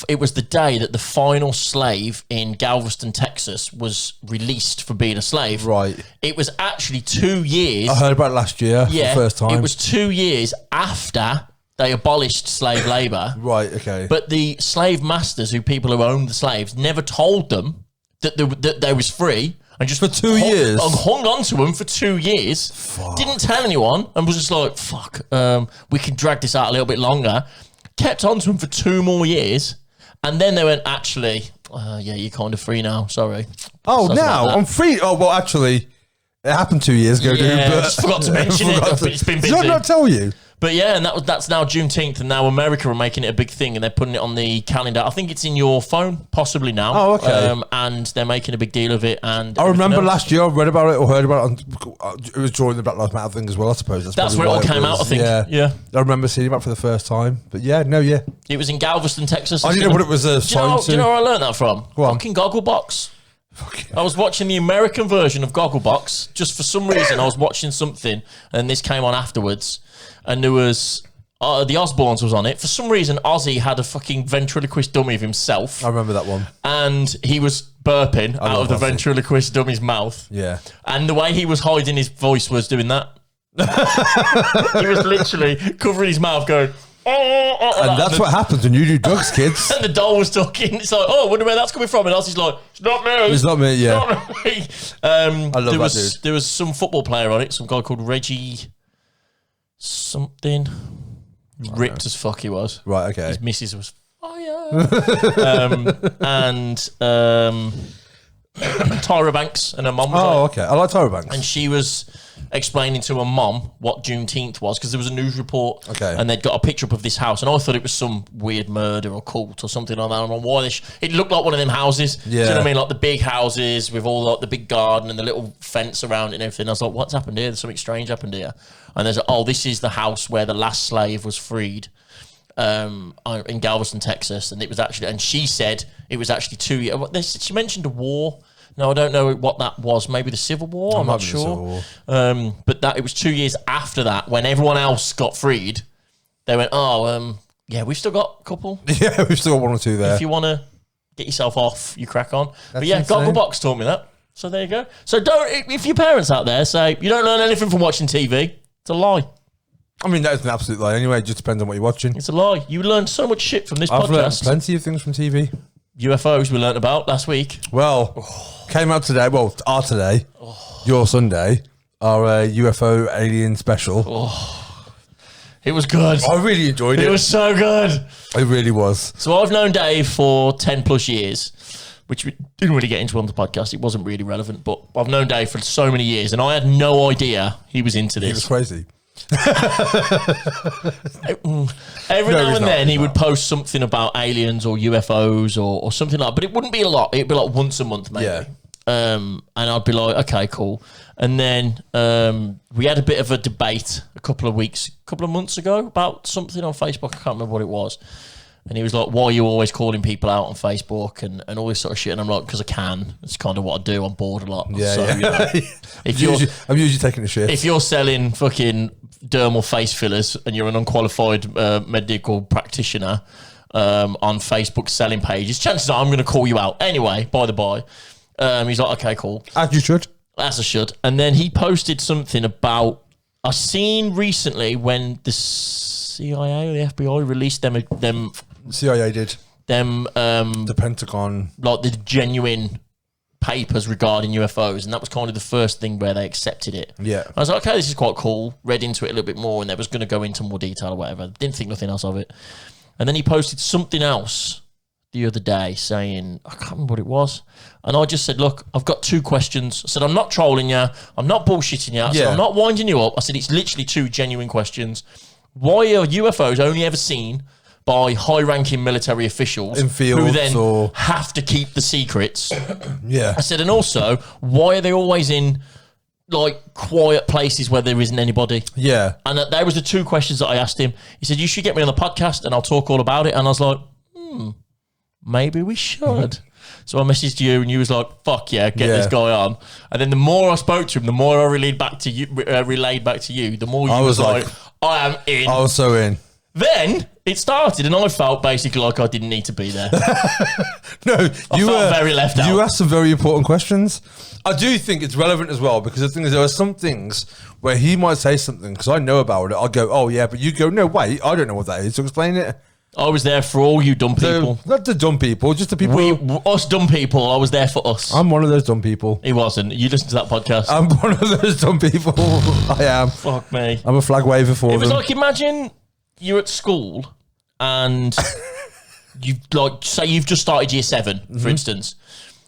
S1: it was the day that the final slave in Galveston, Texas was released for being a slave.
S2: Right.
S1: It was actually 2 years.
S2: I heard about it last year for the first time.
S1: It was 2 years after they abolished slave labour.
S2: Right, okay.
S1: But the slave masters, people who owned the slaves, never told them that they was free. And just
S2: for 2 years?
S1: Hung on to them for 2 years.
S2: Fuck.
S1: Didn't tell anyone and was just like, fuck, we can drag this out a little bit longer. Kept on to them for 2 more years. And then they went, actually, you're kind of free now. Sorry.
S2: Oh, now I'm free. Oh, well, actually, it happened 2 years ago, dude.
S1: Yeah,
S2: But
S1: just forgot to mention it. But it's been busy.
S2: Did I not tell you?
S1: But yeah, and that's now Juneteenth, and now America are making it a big thing, and they're putting it on the calendar. I think it's in your phone, possibly now.
S2: Oh, okay.
S1: And they're making a big deal of it. And
S2: I remember last year I read about it or heard about it. It was during the Black Lives Matter thing as well, I suppose.
S1: That's where it all came out, I think. Yeah.
S2: I remember seeing it for the first time. But yeah.
S1: It was in Galveston, Texas.
S2: I didn't know what it was signed to.
S1: Do you know where I learned that from?
S2: Go on.
S1: Fucking Gogglebox. I was watching the American version of Gogglebox. Just for some reason, I was watching something, and this came on afterwards. And there was... the Osbournes was on it. For some reason, Ozzy had a fucking ventriloquist dummy of himself.
S2: I remember that one.
S1: And he was burping out of the ventriloquist dummy's mouth.
S2: Yeah.
S1: And the way he was hiding his voice was doing that. He was literally covering his mouth going...
S2: And that's what happens when you do drugs, kids.
S1: And the doll was talking. It's like, I wonder where that's coming from. And Ozzy's like, it's not me.
S2: It's not me, yeah.
S1: It's not me.
S2: I love that dude.
S1: There was some football player on it, some guy called Reggie something. Ripped as fuck he was.
S2: Right, okay.
S1: His missus was fire. And Tyra Banks and her mum was on it.
S2: Oh, okay. I like Tyra Banks.
S1: And she was explaining to her mum what Juneteenth was, because there was a news report,
S2: okay,
S1: and they'd got a picture up of this house, and I thought it was some weird murder or cult or something like that. I'm like, why it looked like one of them houses.
S2: Yeah.
S1: Do you know what I mean? Like the big houses with all like the big garden and the little fence around it and everything. I was like, what's happened here? There's something strange happened here. And there's this is the house where the last slave was freed. In Galveston, Texas, and it was actually, and she said it was actually 2 years. She mentioned a war. No, I don't know what that was. Maybe the Civil War. I'm not sure. But that it was 2 years after that, when everyone else got freed. They went, we've still got a couple.
S2: Yeah, we've still got 1 or 2 there.
S1: If you want to get yourself off, you crack on.
S2: That's
S1: but yeah,
S2: insane.
S1: Gogglebox taught me that. So there you go. So if your parents out there say you don't learn anything from watching TV, it's a lie.
S2: I mean, that is an absolute lie anyway. It just depends on what you're watching.
S1: It's a lie. You learned so much shit from this
S2: I've learned
S1: podcast.
S2: plenty of things from TV.
S1: UFOs we learnt about last week.
S2: Well, came out today. Well, today, your Sunday, our UFO alien special.
S1: It was good.
S2: I really enjoyed it.
S1: It was so good.
S2: It really was.
S1: So I've known Dave for 10 plus years, which we didn't really get into on the podcast. It wasn't really relevant, but I've known Dave for so many years, and I had no idea he was into this.
S2: He was crazy.
S1: Every now and then he would post something about aliens or UFOs or something like that, but it wouldn't be a lot. It'd be like once a month maybe.
S2: Yeah.
S1: And I'd be like, okay, cool. And then we had a bit of a debate a couple of months ago about something on Facebook. I can't remember what it was. And he was like, why are you always calling people out on Facebook and all this sort of shit? And I'm like, because I can. It's kind of what I do. I'm bored a lot.
S2: Yeah,
S1: so,
S2: yeah.
S1: You know,
S2: I'm usually taking a shit.
S1: If you're selling fucking dermal face fillers and you're an unqualified medical practitioner on Facebook selling pages, chances are I'm going to call you out. Anyway, by the by, he's like, okay, cool.
S2: As you should.
S1: As I should. And then he posted something about, I seen recently when the CIA or the FBI released them
S2: CIA did. The Pentagon.
S1: Like the genuine papers regarding UFOs, and that was kind of the first thing where they accepted it.
S2: Yeah.
S1: I was like, okay, this is quite cool. Read into it a little bit more, and they was going to go into more detail or whatever. Didn't think nothing else of it. And then he posted something else the other day saying, I can't remember what it was. And I just said, look, I've got 2 questions. I said, I'm not trolling you. I'm not bullshitting you. I said, I'm not winding you up. I said, it's literally 2 genuine questions. Why are UFOs only ever seen by high-ranking military officials
S2: in fields
S1: who then
S2: or
S1: have to keep the secrets?
S2: Yeah.
S1: I said, and also, why are they always in like quiet places where there isn't anybody?
S2: Yeah.
S1: And that was the 2 questions that I asked him. He said, you should get me on the podcast and I'll talk all about it. And I was like, maybe we should. So I messaged you, and you was like, "Fuck yeah, get this guy on." And then the more I spoke to him, the more I relayed back to you. The more you was like, "I am in."
S2: I was so in.
S1: Then it started, and I felt basically like I didn't need to be there.
S2: No, you
S1: felt
S2: were
S1: very left out.
S2: You asked some very important questions. I do think it's relevant as well, because the thing is, there are some things where he might say something because I know about it. I'll go, "Oh yeah," but you go, "No, wait, I don't know what that is." So explain it.
S1: I was there for all you dumb people.
S2: Not the dumb people, just the people.
S1: Us dumb people. I was there for us.
S2: I'm one of those dumb people.
S1: He wasn't. You listened to that podcast.
S2: I'm one of those dumb people. I am.
S1: Fuck me.
S2: I'm a flag waver for them.
S1: It was like, imagine you're at school and you say you've just started year 7, for instance.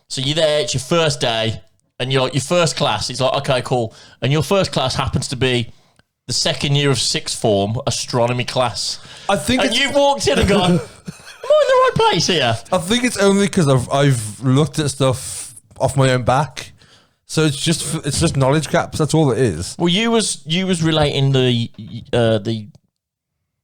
S1: So you're there, it's your first day, and you're like, your first class. It's like, okay, cool. And your first class happens to be the second year of sixth form astronomy class.
S2: I think
S1: and you've walked in and gone, am I in the right place here?
S2: I think it's only because I've looked at stuff off my own back. So it's just knowledge gaps. That's all it is.
S1: Well, you was relating the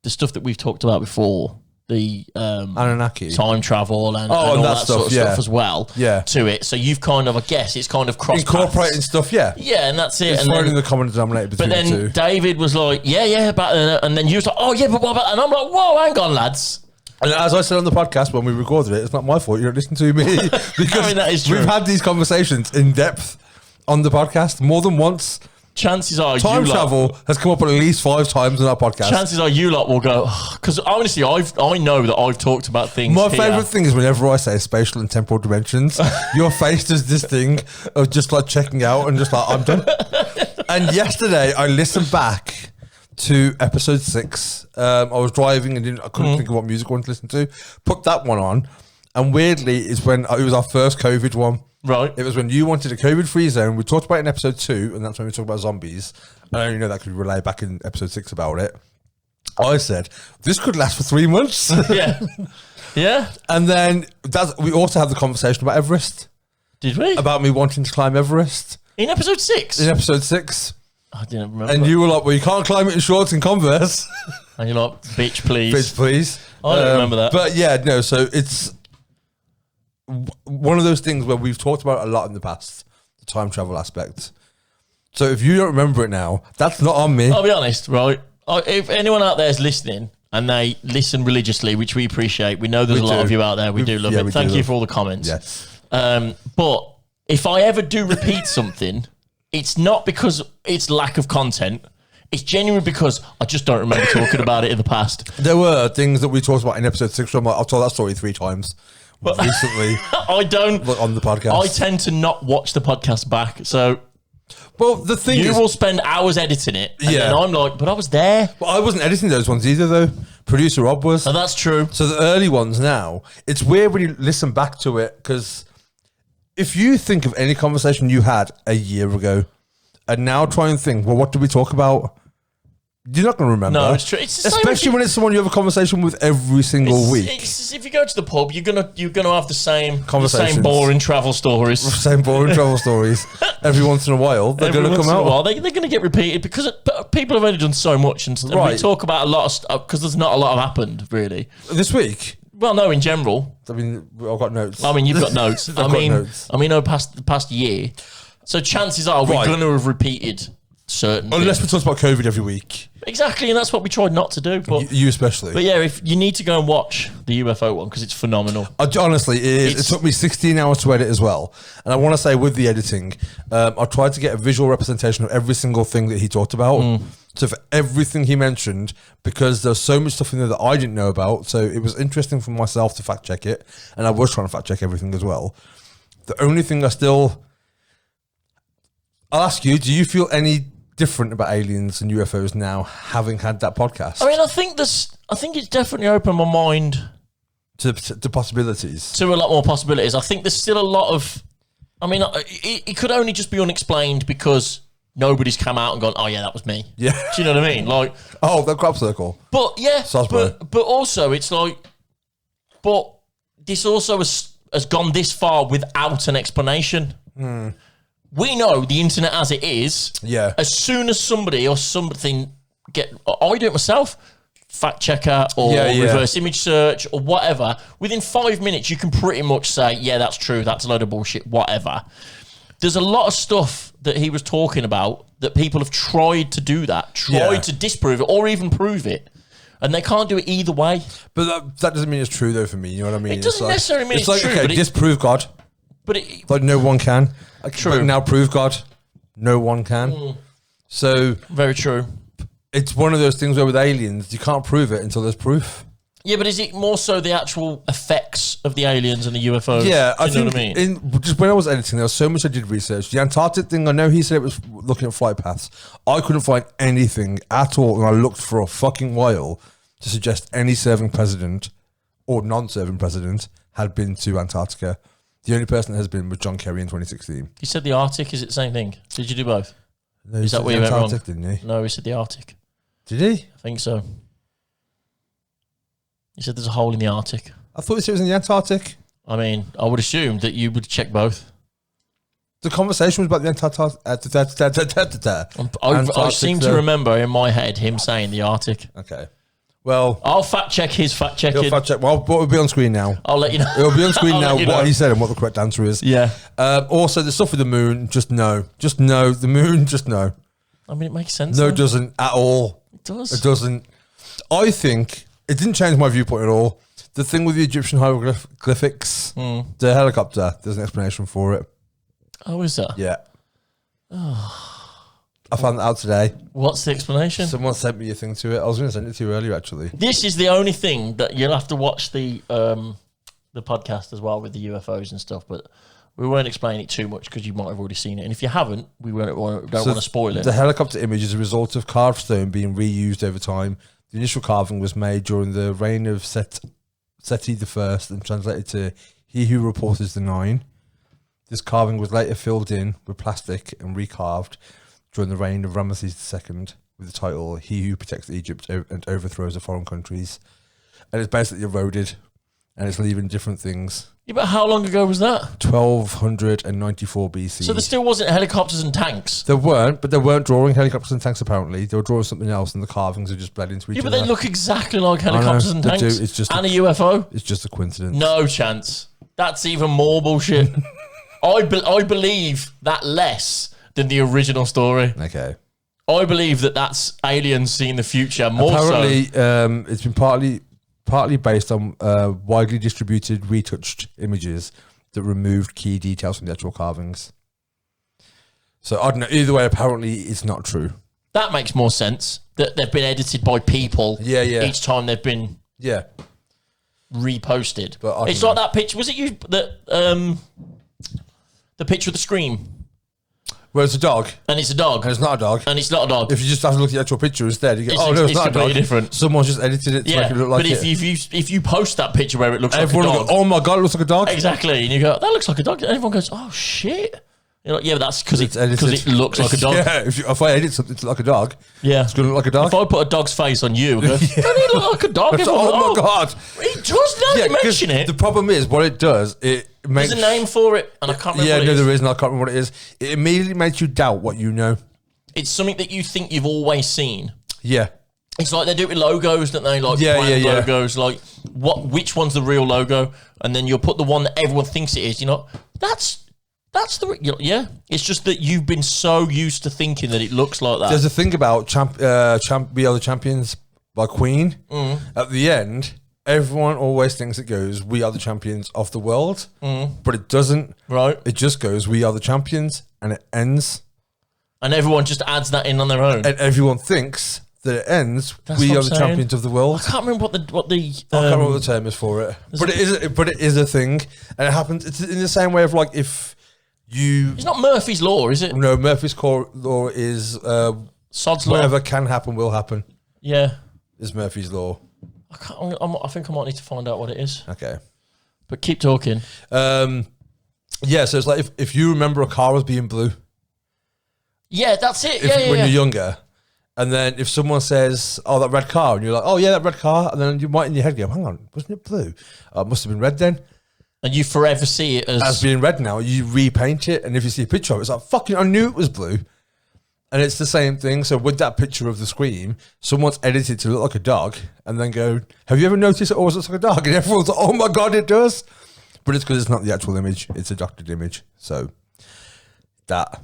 S1: stuff that we've talked about before, the
S2: Anunnaki,
S1: time travel, and all that sort of stuff as well.
S2: Yeah.
S1: To it. So you've kind of, I guess, it's kind of cross
S2: incorporating
S1: paths.
S2: stuff. Yeah.
S1: Yeah, and that's it.
S2: It's
S1: and
S2: finding the common denominator between
S1: but then
S2: the two.
S1: David was like, yeah, and then you was like, oh yeah, but what about? And I'm like, whoa, hang on, lads.
S2: And as I said on the podcast when we recorded it, it's not my fault you don't listen to me, because
S1: I mean, that is true.
S2: We've had these conversations in depth on the podcast more than once.
S1: Chances are
S2: time travel has come up at least 5 times in our podcast.
S1: Chances are you lot will go, because honestly, I know that I've talked about things.
S2: My favourite thing is whenever I say spatial and temporal dimensions, your face does this thing of just like checking out and just like, I'm done. And yesterday I listened back to episode 6. I was driving and I couldn't think of what music I wanted to listen to. Put that one on, and weirdly, it's when it was our first COVID one.
S1: Right.
S2: It was when you wanted a COVID-free zone. We talked about it in episode 2, and that's when we talked about zombies. I only know that could relay back in episode 6 about it. I said, this could last for 3 months.
S1: Yeah. Yeah.
S2: And then we also had the conversation about Everest.
S1: Did we?
S2: About me wanting to climb Everest.
S1: In episode 6?
S2: In episode 6.
S1: I didn't remember.
S2: And you were like, well, you can't climb it in shorts and Converse.
S1: And you're like, bitch, please.
S2: Bitch, please.
S1: I don't remember that.
S2: But yeah, no, so it's one of those things where we've talked about it a lot in the past, the time travel aspect. So if you don't remember it now, that's not on me.
S1: I'll be honest, right? If anyone out there is listening and they listen religiously, which we appreciate, we know there's a lot of you out there. We do love it. Thank you for all the comments.
S2: Yes.
S1: But if I ever do repeat something, it's not because it's lack of content. It's genuinely because I just don't remember talking about it in the past.
S2: There were things that we talked about in episode 6. I'm like, I've told that story 3 times. But recently,
S1: I don't
S2: on the podcast.
S1: I tend to not watch the podcast back, so
S2: well, the thing
S1: you
S2: is,
S1: will spend hours editing it, and
S2: Yeah.
S1: then I'm like, but I was there.
S2: well, I wasn't editing those ones either, though. Producer Rob was.
S1: So that's true.
S2: So the early ones now, it's weird when you listen back to it, because if you think of any conversation you had a year ago, and now try and think, well, what did we talk about? You're not going to remember.
S1: No, it's true. It's the same
S2: especially when it's someone you have a conversation with every single week.
S1: It's, if you go to the pub, you're gonna have the same
S2: Conversations.
S1: boring travel stories.
S2: Same boring travel stories. Every once in a while, they're going to come out.
S1: They're going to get repeated because people have only done so much, and we talk about a lot of stuff because there's not a lot have happened really
S2: This week.
S1: Well, no, in general.
S2: I mean, I've got notes.
S1: I mean, you've got notes.
S2: notes.
S1: over the past year. So chances are we're going to have repeated certain
S2: Unless
S1: things.
S2: we talk about COVID every week.
S1: Exactly, and that's what we tried not to do. But
S2: You especially.
S1: But yeah, if you need to go and watch the UFO one because it's phenomenal.
S2: Honestly, it took me 16 hours to edit as well. And I want to say with the editing, I tried to get a visual representation of every single thing that he talked about. So for everything he mentioned, because there's so much stuff in there that I didn't know about, so it was interesting for myself to fact check it. And I was trying to fact check everything as well. The only thing I'll ask you, do you feel any different about aliens and UFOs now, having had that podcast?
S1: I mean, I think it's definitely opened my mind
S2: to possibilities,
S1: to a lot more possibilities. I think there's still a lot of. I mean, it could only just be unexplained because nobody's come out and gone, "Oh yeah, that was me."
S2: Yeah,
S1: do you know what I mean? Like,
S2: oh, the crop circle.
S1: But yeah,
S2: Salisbury.
S1: but also it's like, but this also has gone this far without an explanation. We know the internet as it is.
S2: Yeah.
S1: As soon as somebody or something I do it myself. fact checker or reverse image search or whatever, within 5 minutes you can pretty much say, yeah, that's true, that's a load of bullshit, whatever. There's a lot of stuff that he was talking about that people have tried to do that, to disprove it or even prove it. And they can't do it either way.
S2: But that doesn't mean it's true, though, for me. You know what I mean?
S1: It doesn't necessarily mean it's true.
S2: Okay, disprove God.
S1: But it,
S2: like, no one can.
S1: True.
S2: But now prove God. No one can. So...
S1: Very true.
S2: It's one of those things where with aliens, you can't prove it until there's proof.
S1: Yeah, but is it more so the actual effects of the aliens and the UFOs?
S2: Yeah, I think
S1: what I mean?
S2: just when I was editing, there was so much I did research. The Antarctic thing, I know he said it was looking at flight paths. I couldn't find anything at all, and I looked for a fucking while to suggest any serving president or non-serving president had been to Antarctica. The only person that has been was John Kerry in 2016.
S1: You said the Arctic, is it the same thing? Did you do both?
S2: No,
S1: is that where you went wrong?
S2: Didn't he?
S1: No, he said the Arctic.
S2: Did he?
S1: I think so. He said there's a hole in the Arctic.
S2: I thought he said it was in the Antarctic.
S1: I mean, I would assume that you would check both.
S2: The conversation was about the Antarctic.
S1: I seem to remember in my head him saying the Arctic.
S2: Okay. Well,
S1: I'll fact check his fact checking.
S2: Fact check. Well, what will be on screen now?
S1: I'll let you know.
S2: It'll be on screen now
S1: what
S2: what he said and what the correct answer is.
S1: Yeah.
S2: Also, the stuff with the moon, just no. Just no. The moon, just no.
S1: I mean, it makes sense.
S2: No,
S1: though.
S2: it doesn't at all.
S1: It does.
S2: It doesn't. I think it didn't change my viewpoint at all. The thing with the Egyptian hieroglyphics, the helicopter, there's an explanation for it.
S1: Oh, is that?
S2: Yeah. I found that out today.
S1: What's the explanation?
S2: Someone sent me a thing to it. I was going to send it to you earlier, actually.
S1: This is the only thing that you'll have to watch the podcast as well with the UFOs and stuff, but we won't explain it too much because you might have already seen it. And if you haven't, we don't want to spoil it.
S2: The helicopter image is a result of carved stone being reused over time. The initial carving was made during the reign of Seti I and translated to He Who Reporters the Nine. This carving was later filled in with plastic and recarved during the reign of Ramesses II with the title He Who Protects Egypt and Overthrows the Foreign Countries. And it's basically eroded and it's leaving different things.
S1: Yeah, but how long ago was that?
S2: 1294 BC.
S1: So there still wasn't helicopters and tanks?
S2: There weren't, but they weren't drawing helicopters and tanks apparently. They were drawing something else and the carvings are just bled into each other.
S1: Yeah, but they look exactly like helicopters and tanks.
S2: It's just
S1: and a UFO?
S2: It's just a coincidence.
S1: No chance. That's even more bullshit. I believe that less than the original story.
S2: Okay.
S1: I believe that that's aliens seeing the future more
S2: apparently,
S1: so.
S2: It's been partly based on widely distributed retouched images that removed key details from the actual carvings. So I don't know. Either way, apparently it's not true.
S1: That makes more sense. That they've been edited by people.
S2: Yeah.
S1: Each time they've been reposted. But it's like that picture. Was it you that the picture of the Scream?
S2: Well, it's a dog.
S1: And it's a dog.
S2: And it's not a dog.
S1: And it's not a dog.
S2: If you just have to look at the actual picture instead, you go,
S1: it's
S2: no, it's not a dog.
S1: Different.
S2: Someone's just edited it to make it look like
S1: but if you post that picture where it looks
S2: everyone
S1: like a dog.
S2: Go, oh my God, it looks like a dog.
S1: Exactly. And you go, that looks like a dog. And everyone goes, oh shit. You're like, yeah, but that's because it looks like a dog.
S2: Yeah, if I edit something to look like a dog, it's going to look like a dog.
S1: If I put a dog's face on you, doesn't he look like a dog?
S2: Oh my God.
S1: It does now you mention it.
S2: The problem is, what it does, it makes...
S1: There's a name for it, and I can't remember what it is.
S2: Yeah, no, there is, and I can't remember what it is. It immediately makes you doubt what you know.
S1: It's something that you think you've always seen.
S2: Yeah.
S1: It's like they do it with logos, don't they? Like brand logos, like which one's the real logo? And then you'll put the one that everyone thinks it is. You know, that's the It's just that you've been so used to thinking that it looks like that.
S2: There's a thing about We Are the Champions by Queen. At the end, everyone always thinks it goes, we are the champions of the world. But it doesn't.
S1: Right.
S2: It just goes, we are the champions, and it ends.
S1: And everyone just adds that in on their own.
S2: And everyone thinks that it ends, we are the champions of the world.
S1: I can't remember what the
S2: I can't remember what the term is for it. But it is a thing. And it happens, it's in the same way of like if you...
S1: It's not Murphy's Law, is it?
S2: No, Murphy's Law is...
S1: Sod's Law.
S2: Whatever can happen will happen.
S1: Yeah.
S2: Is Murphy's Law.
S1: I think I might need to find out what it is.
S2: Okay.
S1: But keep talking.
S2: So it's like if you remember a car as being blue.
S1: Yeah, that's it.
S2: When you're younger. And then if someone says, oh, that red car, and you're like, oh, yeah, that red car. And then you might in your head go, hang on, wasn't it blue? It must have been red then.
S1: And you forever see it as...
S2: being red now. You repaint it. And if you see a picture of it, it's like, fucking, I knew it was blue. And it's the same thing. So with that picture of the scream, someone's edited to look like a dog and then go, have you ever noticed it always looks like a dog? And everyone's like, oh my God, it does. But it's because it's not the actual image. It's a doctored image. So that.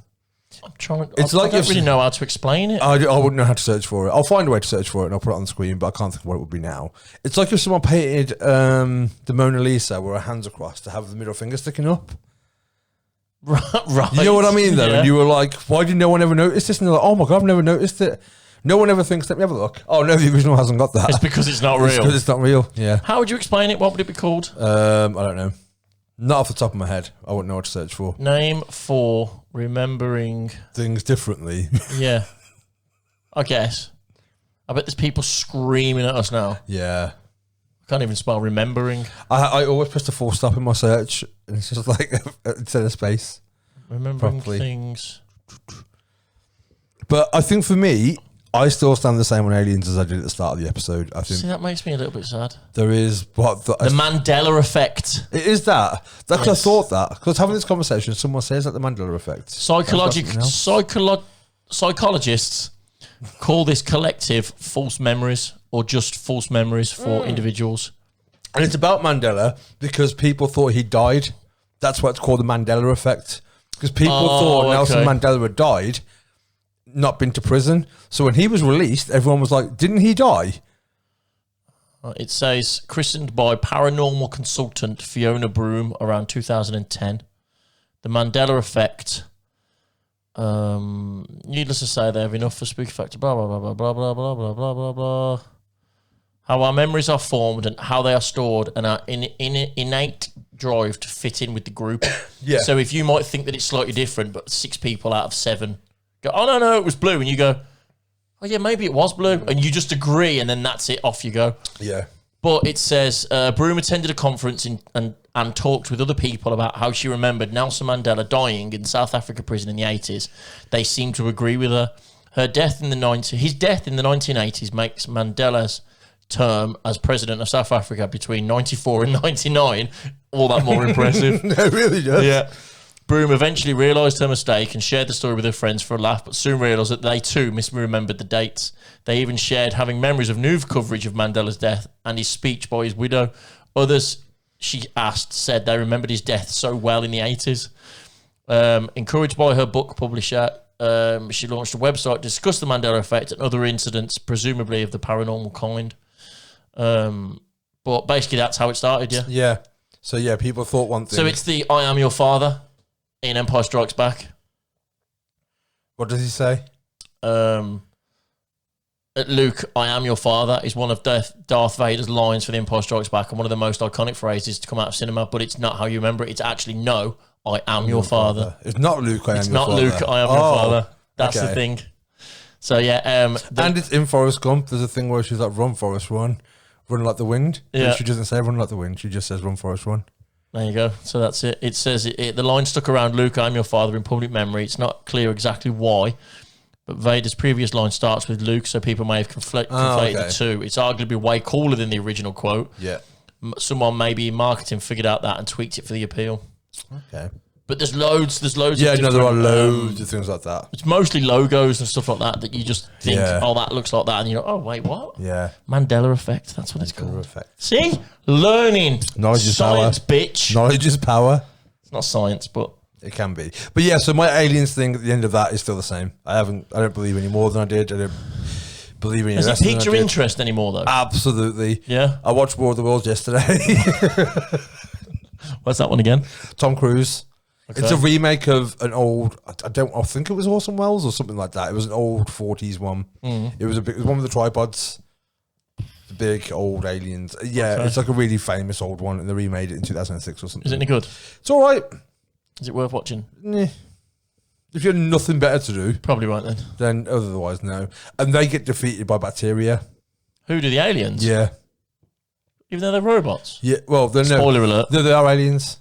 S1: I'm trying.
S2: It's
S1: I
S2: like
S1: don't
S2: if-
S1: really know how to explain it.
S2: I wouldn't know how to search for it. I'll find a way to search for it and I'll put it on the screen, but I can't think of what it would be now. It's like if someone painted the Mona Lisa where her hands are crossed to have the middle finger sticking up.
S1: Right.
S2: You know what I mean, though?
S1: Yeah.
S2: And you were like, why did no one ever notice this? And they're like, oh my God, I've never noticed it. No one ever thinks, let me have a look. Oh, no, the original hasn't got that.
S1: It's because it's not
S2: It's
S1: real.
S2: because it's not real. Yeah.
S1: How would you explain it? What would it be called?
S2: I don't know. Not off the top of my head. I wouldn't know what to search for.
S1: Name for remembering.
S2: Things differently.
S1: Yeah. I guess. I bet there's people screaming at us now.
S2: Yeah.
S1: I can't even spell remembering.
S2: I always press the full stop in my search, and it's just like instead of space.
S1: Remembering
S2: Properly.
S1: things.
S2: But I think for me, I still stand the same on Aliens as I did at the start of the episode. I think
S1: See, that makes me a little bit sad.
S2: there is what
S1: The Mandela Effect.
S2: it is that. That's 'cause
S1: Yes.
S2: I thought that because having this conversation, someone says that the Mandela Effect.
S1: Psychologists call this collective false memories or just false memories for individuals.
S2: And it's about Mandela because people thought he died. That's why it's called the Mandela Effect. Because people thought Nelson
S1: okay.
S2: Mandela had died, not been to prison. So when he was released, everyone was like, didn't he die?
S1: It says, christened by paranormal consultant Fiona Broom around 2010. The Mandela Effect. Needless to say, they have enough for spooky factor. Blah, blah, blah, blah, blah, blah, blah, blah, blah, blah, blah. How our memories are formed and how they are stored and our innate drive to fit in with the group.
S2: Yeah.
S1: So if you might think that it's slightly different, but 6 people out of 7 go, oh, no, it was blue. And you go, oh, yeah, maybe it was blue. And you just agree, and then that's it. Off you go.
S2: Yeah.
S1: But it says, Broom attended a conference and talked with other people about how she remembered Nelson Mandela dying in South Africa prison in the 80s. They seem to agree with her. His death in the 1980s makes Mandela's term as president of South Africa between 94 and 99 all that more impressive.
S2: No, it really does.
S1: Yeah. Broom eventually realised her mistake and shared the story with her friends for a laugh, but soon realised that they too misremembered the dates. They even shared having memories of news coverage of Mandela's death and his speech by his widow. Others, she asked, said they remembered his death so well in the 80s. Encouraged by her book publisher, she launched a website to discuss the Mandela Effect and other incidents, presumably of the paranormal kind. But basically that's how it started, yeah?
S2: Yeah. So, yeah, people thought one thing.
S1: So it's the I am your father in Empire Strikes Back.
S2: What does he say?
S1: Luke, I am your father is one of Darth Vader's lines for The Empire Strikes Back and one of the most iconic phrases to come out of cinema, but it's not how you remember it. It's actually, no, I am your father.
S2: It's not Luke, I am
S1: It's
S2: your
S1: not
S2: father.
S1: Luke, I am your father. That's the
S2: okay.
S1: thing. So, yeah.
S2: And it's in Forrest Gump. There's a thing where she's like, run, Forrest, run. Run like the wind.
S1: Yeah.
S2: But she doesn't say run like the wind. She just says run, Forrest, run.
S1: There you go. So that's it. It says the line stuck around Luke, I am your father in public memory. It's not clear exactly why, but Vader's previous line starts with Luke, so people may have conflated the two. It's arguably way cooler than the original quote.
S2: Yeah.
S1: Someone maybe in marketing figured out that and tweaked it for the appeal.
S2: Okay.
S1: But there's loads.
S2: Yeah,
S1: of
S2: no, there are
S1: different,
S2: loads of things like that.
S1: It's mostly logos and stuff like that you just think,
S2: Yeah.
S1: oh, that looks like that, and you go, oh, wait, what?
S2: Yeah.
S1: Mandela Effect. That's what it's called.
S2: Effect.
S1: See, learning,
S2: Knowledge is
S1: science,
S2: power.
S1: bitch.
S2: Knowledge is power.
S1: It's not science, but
S2: It can be. But yeah, so my aliens thing at the end of that is still the same. I don't believe any more than I did. I don't believe any
S1: has
S2: less
S1: it
S2: than
S1: piqued
S2: I
S1: your
S2: did.
S1: interest anymore, though?
S2: Absolutely.
S1: Yeah.
S2: I watched War of the Worlds yesterday.
S1: What's that one again?
S2: Tom Cruise.
S1: Okay.
S2: It's a remake of an old. I think it was Orson Welles or something like that. It was an old 40s one. It was it was one with the tripods, the big old aliens. Yeah,
S1: Okay.
S2: it's like a really famous old one, and they remade it in 2006 or something.
S1: Is it any good?
S2: It's all right.
S1: Is it worth watching?
S2: If you had nothing better to do,
S1: Probably right then.
S2: then otherwise no. And they get defeated by bacteria.
S1: Who do the aliens?
S2: Yeah,
S1: Even though they're robots.
S2: yeah. Well, they're no.
S1: Spoiler alert.
S2: They are aliens.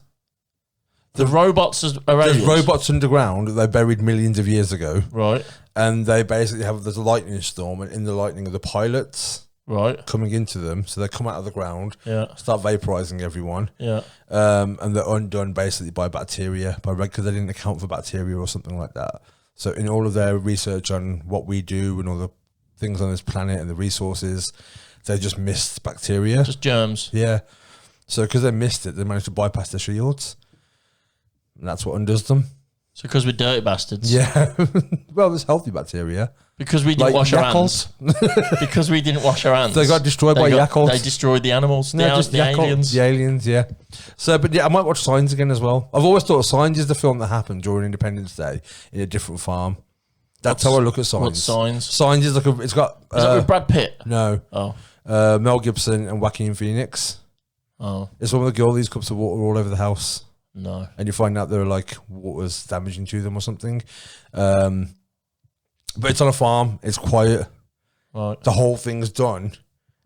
S1: The robots are aliens.
S2: There's robots underground that they buried millions of years ago,
S1: Right.
S2: and they basically there's a lightning storm, and in the lightning are the pilots
S1: Right.
S2: coming into them. So they come out of the ground,
S1: Yeah.
S2: start vaporizing everyone,
S1: Yeah.
S2: and they're undone basically by bacteria, because they didn't account for bacteria or something like that. So in all of their research on what we do and all the things on this planet and the resources, they just missed bacteria.
S1: Just germs.
S2: Yeah. So because they missed it, they managed to bypass their shields. And that's what undoes them.
S1: So because we're dirty bastards.
S2: Yeah. Well, there's healthy bacteria.
S1: Because we didn't wash our hands. Because we didn't wash our hands.
S2: They got destroyed by Yakult.
S1: They destroyed the animals.
S2: No, just
S1: the aliens.
S2: The aliens, yeah. So, but yeah, I might watch Signs again as well. I've always thought Signs is the film that happened during Independence Day in a different farm. That's how I look at Signs.
S1: What's Signs?
S2: Signs is like it's got...
S1: Is that with Brad Pitt?
S2: No.
S1: Oh.
S2: Mel Gibson and Joaquin Phoenix.
S1: Oh.
S2: It's one with the girl, these cups of water all over the house.
S1: No. And
S2: you find out they're like water's damaging to them or something. But it's on a farm. It's quiet.
S1: Right.
S2: The whole thing's done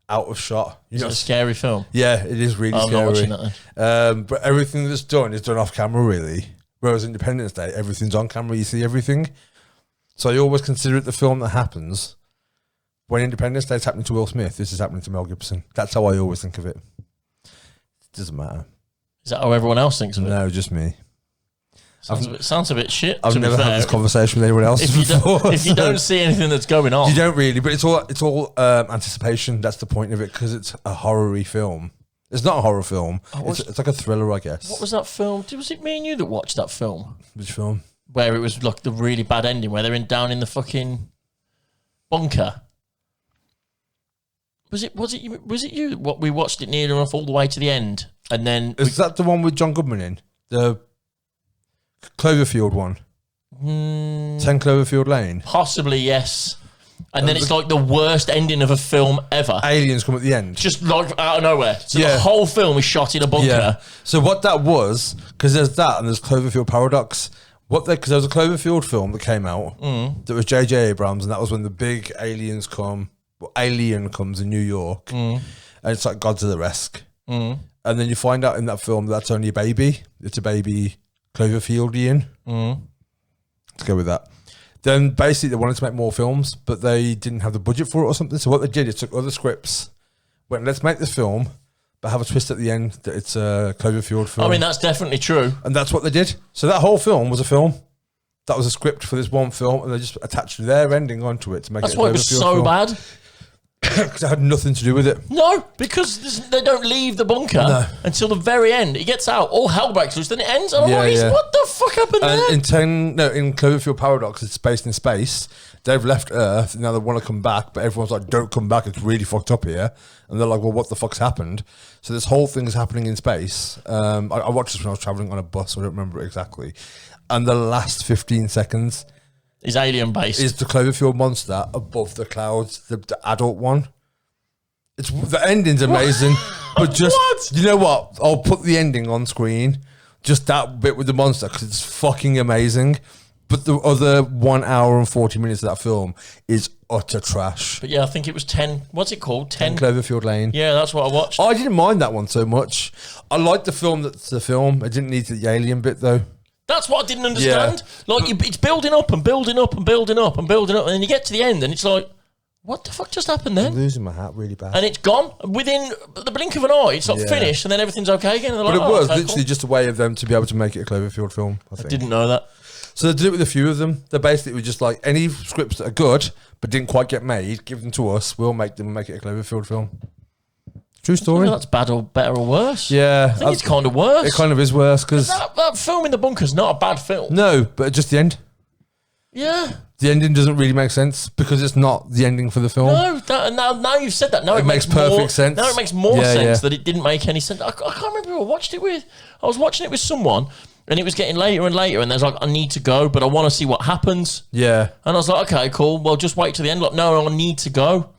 S2: out of shot.
S1: Is it a scary film?
S2: Yeah, it is really scary.
S1: I'm not watching that then.
S2: But everything that's done is done off camera, really. Whereas Independence Day, everything's on camera. You see everything. So I always consider it the film that happens when Independence Day is happening to Will Smith. This is happening to Mel Gibson. That's how I always think of it. It doesn't matter.
S1: Is that how everyone else thinks of it?
S2: No, just me.
S1: Sounds a bit shit.
S2: I've never had this conversation with anyone else before.
S1: If you don't see anything that's going on,
S2: you don't really. But it's all anticipation. That's the point of it, because it's a horror-y film. It's not a horror film. It's like a thriller, I guess.
S1: What was that film? Was it me and you that watched that film?
S2: Which film?
S1: Where it was like the really bad ending, where they're down in the fucking bunker. Was it you? What we watched it near enough all the way to the end, and then
S2: is that the one with John Goodman in the Cloverfield one? 10 Cloverfield Lane.
S1: Possibly, yes. And then it's like the worst ending of a film ever.
S2: Aliens come at the end,
S1: just like out of nowhere. So the whole film is shot in a bunker. Yeah.
S2: So what that was, because there's that and there's Cloverfield Paradox. Because there was a Cloverfield film that came out that was J.J. Abrams, and that was when the big alien comes in New York, and it's like Godzilla-esque. And then you find out in that film that's only a baby. It's a baby Cloverfieldian. Let's go with that. Then basically they wanted to make more films, but they didn't have the budget for it or something. So what they did is took other scripts, went, let's make this film, but have a twist at the end that it's a Cloverfield film.
S1: I mean, that's definitely true.
S2: And that's what they did. So that whole film was a film. That was a script for this one film, and they just attached their ending onto it to make it a Cloverfield film.
S1: That's why it was so bad.
S2: Because it had nothing to do with it.
S1: No, because they don't leave the bunker until the very end. He gets out, all hell breaks loose, then it ends. And what the fuck happened there?
S2: In Cloverfield Paradox, it's based in space. They've left Earth, now they want to come back, but everyone's like, don't come back, it's really fucked up here. And they're like, well, what the fuck's happened? So this whole thing is happening in space. I watched this when I was traveling on a bus, so I don't remember it exactly. And the last 15 seconds
S1: is alien based.
S2: Is the Cloverfield monster above the clouds, the adult one. The ending's amazing, but just you know what? I'll put the ending on screen, just that bit with the monster, because it's fucking amazing. But the other 1 hour and 40 minutes of that film is utter trash.
S1: But yeah, I think it was 10. What's it called? 10
S2: Cloverfield Lane.
S1: Yeah, that's what I watched.
S2: I didn't mind that one so much. I liked the film that's the film. I didn't need the alien bit though.
S1: That's what I didn't understand. Yeah. Like, it's building up and building up and building up and building up, and then you get to the end, and it's like, what the fuck just happened then?
S2: I'm losing my hat really bad.
S1: And it's gone within the blink of an eye. It's like finished, and then everything's okay again. And
S2: but it was literally just a way of them to be able to make it a Cloverfield film. I
S1: didn't know that.
S2: So they did it with a few of them. They basically were just like, any scripts that are good but didn't quite get made, give them to us. We'll make them and make it a Cloverfield film. True story.
S1: That's bad or better or worse.
S2: Yeah.
S1: I think it's kind of worse.
S2: It kind of is worse because
S1: that film in the bunker's not a bad film.
S2: No, but just the end.
S1: Yeah.
S2: The ending doesn't really make sense because it's not the ending for the film.
S1: No, now you've said that. Now it
S2: makes perfect sense.
S1: Now it makes more sense that it didn't make any sense. I can't remember who I watched it with. I was watching it with someone, and it was getting later and later, and there's like, I need to go, but I want to see what happens.
S2: Yeah.
S1: And I was like, okay, cool. Well, just wait till the end. Like, no, I need to go.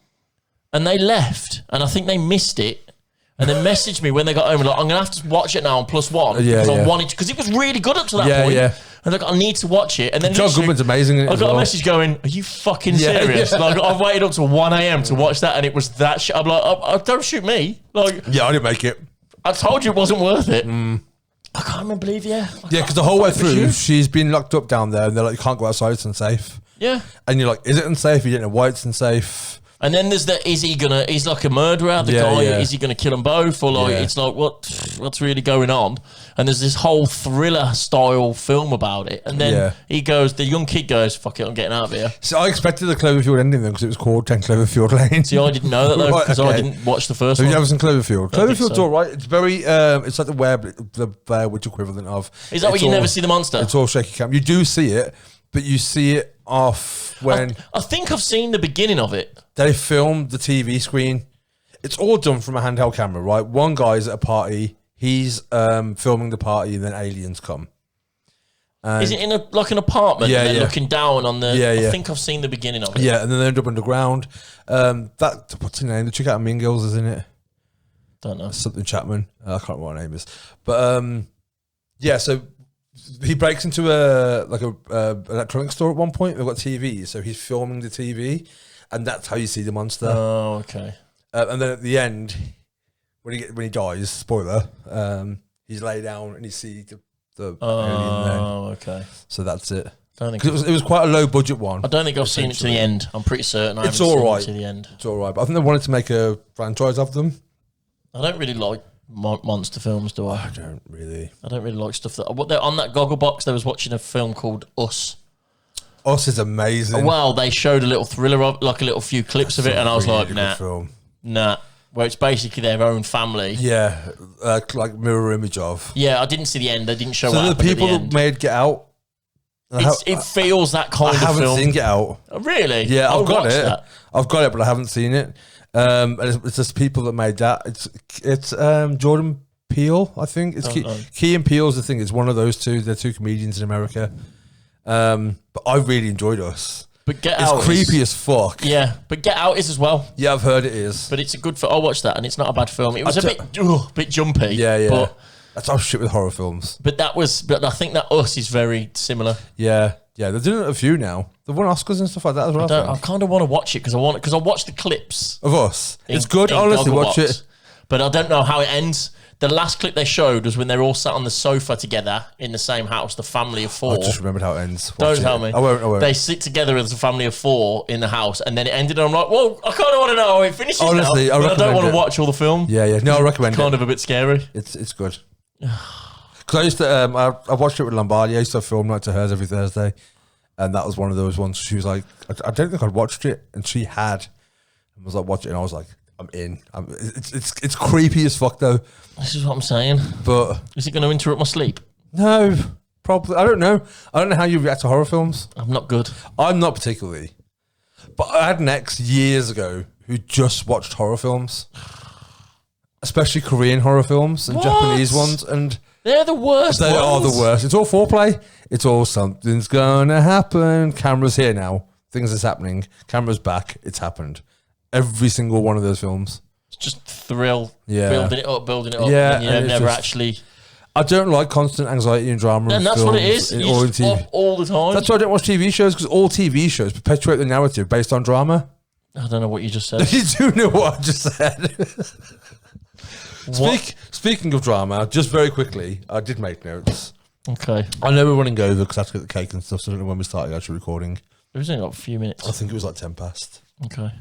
S1: And they left, and I think they missed it. And then messaged me when they got home, like, I'm gonna have to watch it now on +1 because I wanted to, because it was really good up to that point. Yeah. And like, I need to watch it. And then
S2: John Goodman's amazing. In it
S1: I got a message going, "Are you fucking serious?" Like, I've waited up to 1 a.m. to watch that, and it was that shit. I'm like, don't shoot me. Like,
S2: yeah, I didn't make it.
S1: I told you it wasn't worth it. I can't even believe
S2: because the whole way through, she's been locked up down there, and they're like, you can't go outside, it's unsafe.
S1: Yeah.
S2: And you're like, is it unsafe? You don't know why it's unsafe.
S1: And then there's he's like a murderer, the guy, is he gonna kill them both? Or like, it's like, what's really going on? And there's this whole thriller style film about it. And then the young kid goes, fuck it, I'm getting out of here.
S2: So I expected the Cloverfield ending then because it was called 10 Cloverfield Lane.
S1: See, I didn't know that though, because I didn't watch the first one.
S2: Have you ever seen Cloverfield? Cloverfield's
S1: so.
S2: all right. It's very, it's like the Blair Witch equivalent of.
S1: Is that where you never see the monster?
S2: It's all shaky cam. You do see it, but you see it off when.
S1: I think I've seen the beginning of it.
S2: They filmed the TV screen. It's all done from a handheld camera, right? One guy's at a party. He's filming the party, and then aliens come. And
S1: is it in an apartment?
S2: Yeah,
S1: and they're looking down on the.
S2: Yeah,
S1: I think I've seen the beginning of it.
S2: Yeah, and then they end up underground. What's her name? The chick out of Mean Girls is in it.
S1: Don't know.
S2: Something Chapman. I can't remember what her name is. But yeah, so he breaks into a electronics store at one point. They've got TVs, so he's filming the TV, and that's how you see the monster.
S1: Oh, okay.
S2: And then at the end, when he dies, spoiler, he's laid down and you see the alien there.
S1: Oh, okay.
S2: So that's it.
S1: Don't think
S2: Because it was quite a low budget one.
S1: I don't think I've seen it to the end. I'm pretty certain I
S2: It's
S1: haven't
S2: all
S1: seen
S2: right.
S1: it to the end.
S2: It's all right, but I think they wanted to make a franchise of them.
S1: I don't really like monster films, do I?
S2: I don't really.
S1: I don't really like stuff that. On that goggle box, they was watching a film called Us.
S2: Us is amazing.
S1: Well, they showed a little thriller of, like a little few clips of it, and I was like, nah. Where it's basically their own family.
S2: Yeah, like mirror image of.
S1: Yeah, I didn't see the end. They didn't show.
S2: So
S1: what
S2: the
S1: happened
S2: people
S1: at the
S2: that
S1: end.
S2: made Get Out.
S1: It feels that kind of film.
S2: I haven't seen Get Out.
S1: Oh, really?
S2: Yeah,
S1: I'll
S2: I've got
S1: watch
S2: it.
S1: that.
S2: I've got it, but I haven't seen it. And it's just people that made that. It's Jordan Peele, I think. It's Key and Peele's the thing. It's one of those two. They're two comedians in America. But I really enjoyed Us.
S1: But Get Out
S2: is creepy as fuck.
S1: Yeah, but Get Out is as well.
S2: Yeah, I've heard it is.
S1: But it's a good film. I'll watch that, and it's not a bad film. It was a bit jumpy.
S2: Yeah.
S1: But,
S2: that's how shit with horror films.
S1: But I think that Us is very similar.
S2: Yeah. They're doing a few now. They've won Oscars and stuff like that as well.
S1: I kind of want to watch it because I watched the clips
S2: of Us. It's good. Honestly, watch it.
S1: But I don't know how it ends. The last clip they showed was when they're all sat on the sofa together in the same house, the family of four.
S2: I just remembered how it ends.
S1: Don't tell me.
S2: I won't.
S1: They sit together as a family of four in the house, and then it ended, and I'm like, well, I kind of want to know how it finishes.
S2: Honestly,
S1: now, but I don't want to watch all the film.
S2: Yeah. No, I recommend it.
S1: Kind of a bit scary.
S2: It's good. Because I used to, I watched it with Lombardi. I used to film Night to Hers every Thursday, and that was one of those ones. She was like, I don't think I'd watched it, and she had, and was like, watch it, and I was like, I'm in. It's creepy as fuck though.
S1: This is what I'm saying.
S2: But
S1: is it going to interrupt my sleep?
S2: No, probably. I don't know. I don't know how you react to horror films.
S1: I'm not good.
S2: I'm not particularly. But I had an ex years ago who just watched horror films, especially Korean horror films and Japanese ones, and
S1: they're the worst.
S2: They are the worst. It's all foreplay. It's all something's gonna happen. Camera's here now. Things is happening. Camera's back. It's happened. Every single one of those films.
S1: It's just thrill.
S2: Yeah.
S1: Building it up.
S2: Yeah.
S1: And you never actually.
S2: I don't like constant anxiety and drama.
S1: And that's what it is. You're just up all the time.
S2: That's why I don't watch TV shows, because all TV shows perpetuate the narrative based on drama.
S1: I don't know what you just said.
S2: You do know what I just said. Speaking of drama, just very quickly, I did make notes.
S1: Okay.
S2: I know we're running over because I have to get the cake and stuff, so I don't know when we started actually recording.
S1: It was only like a few minutes.
S2: I think it was like 10 past. Okay.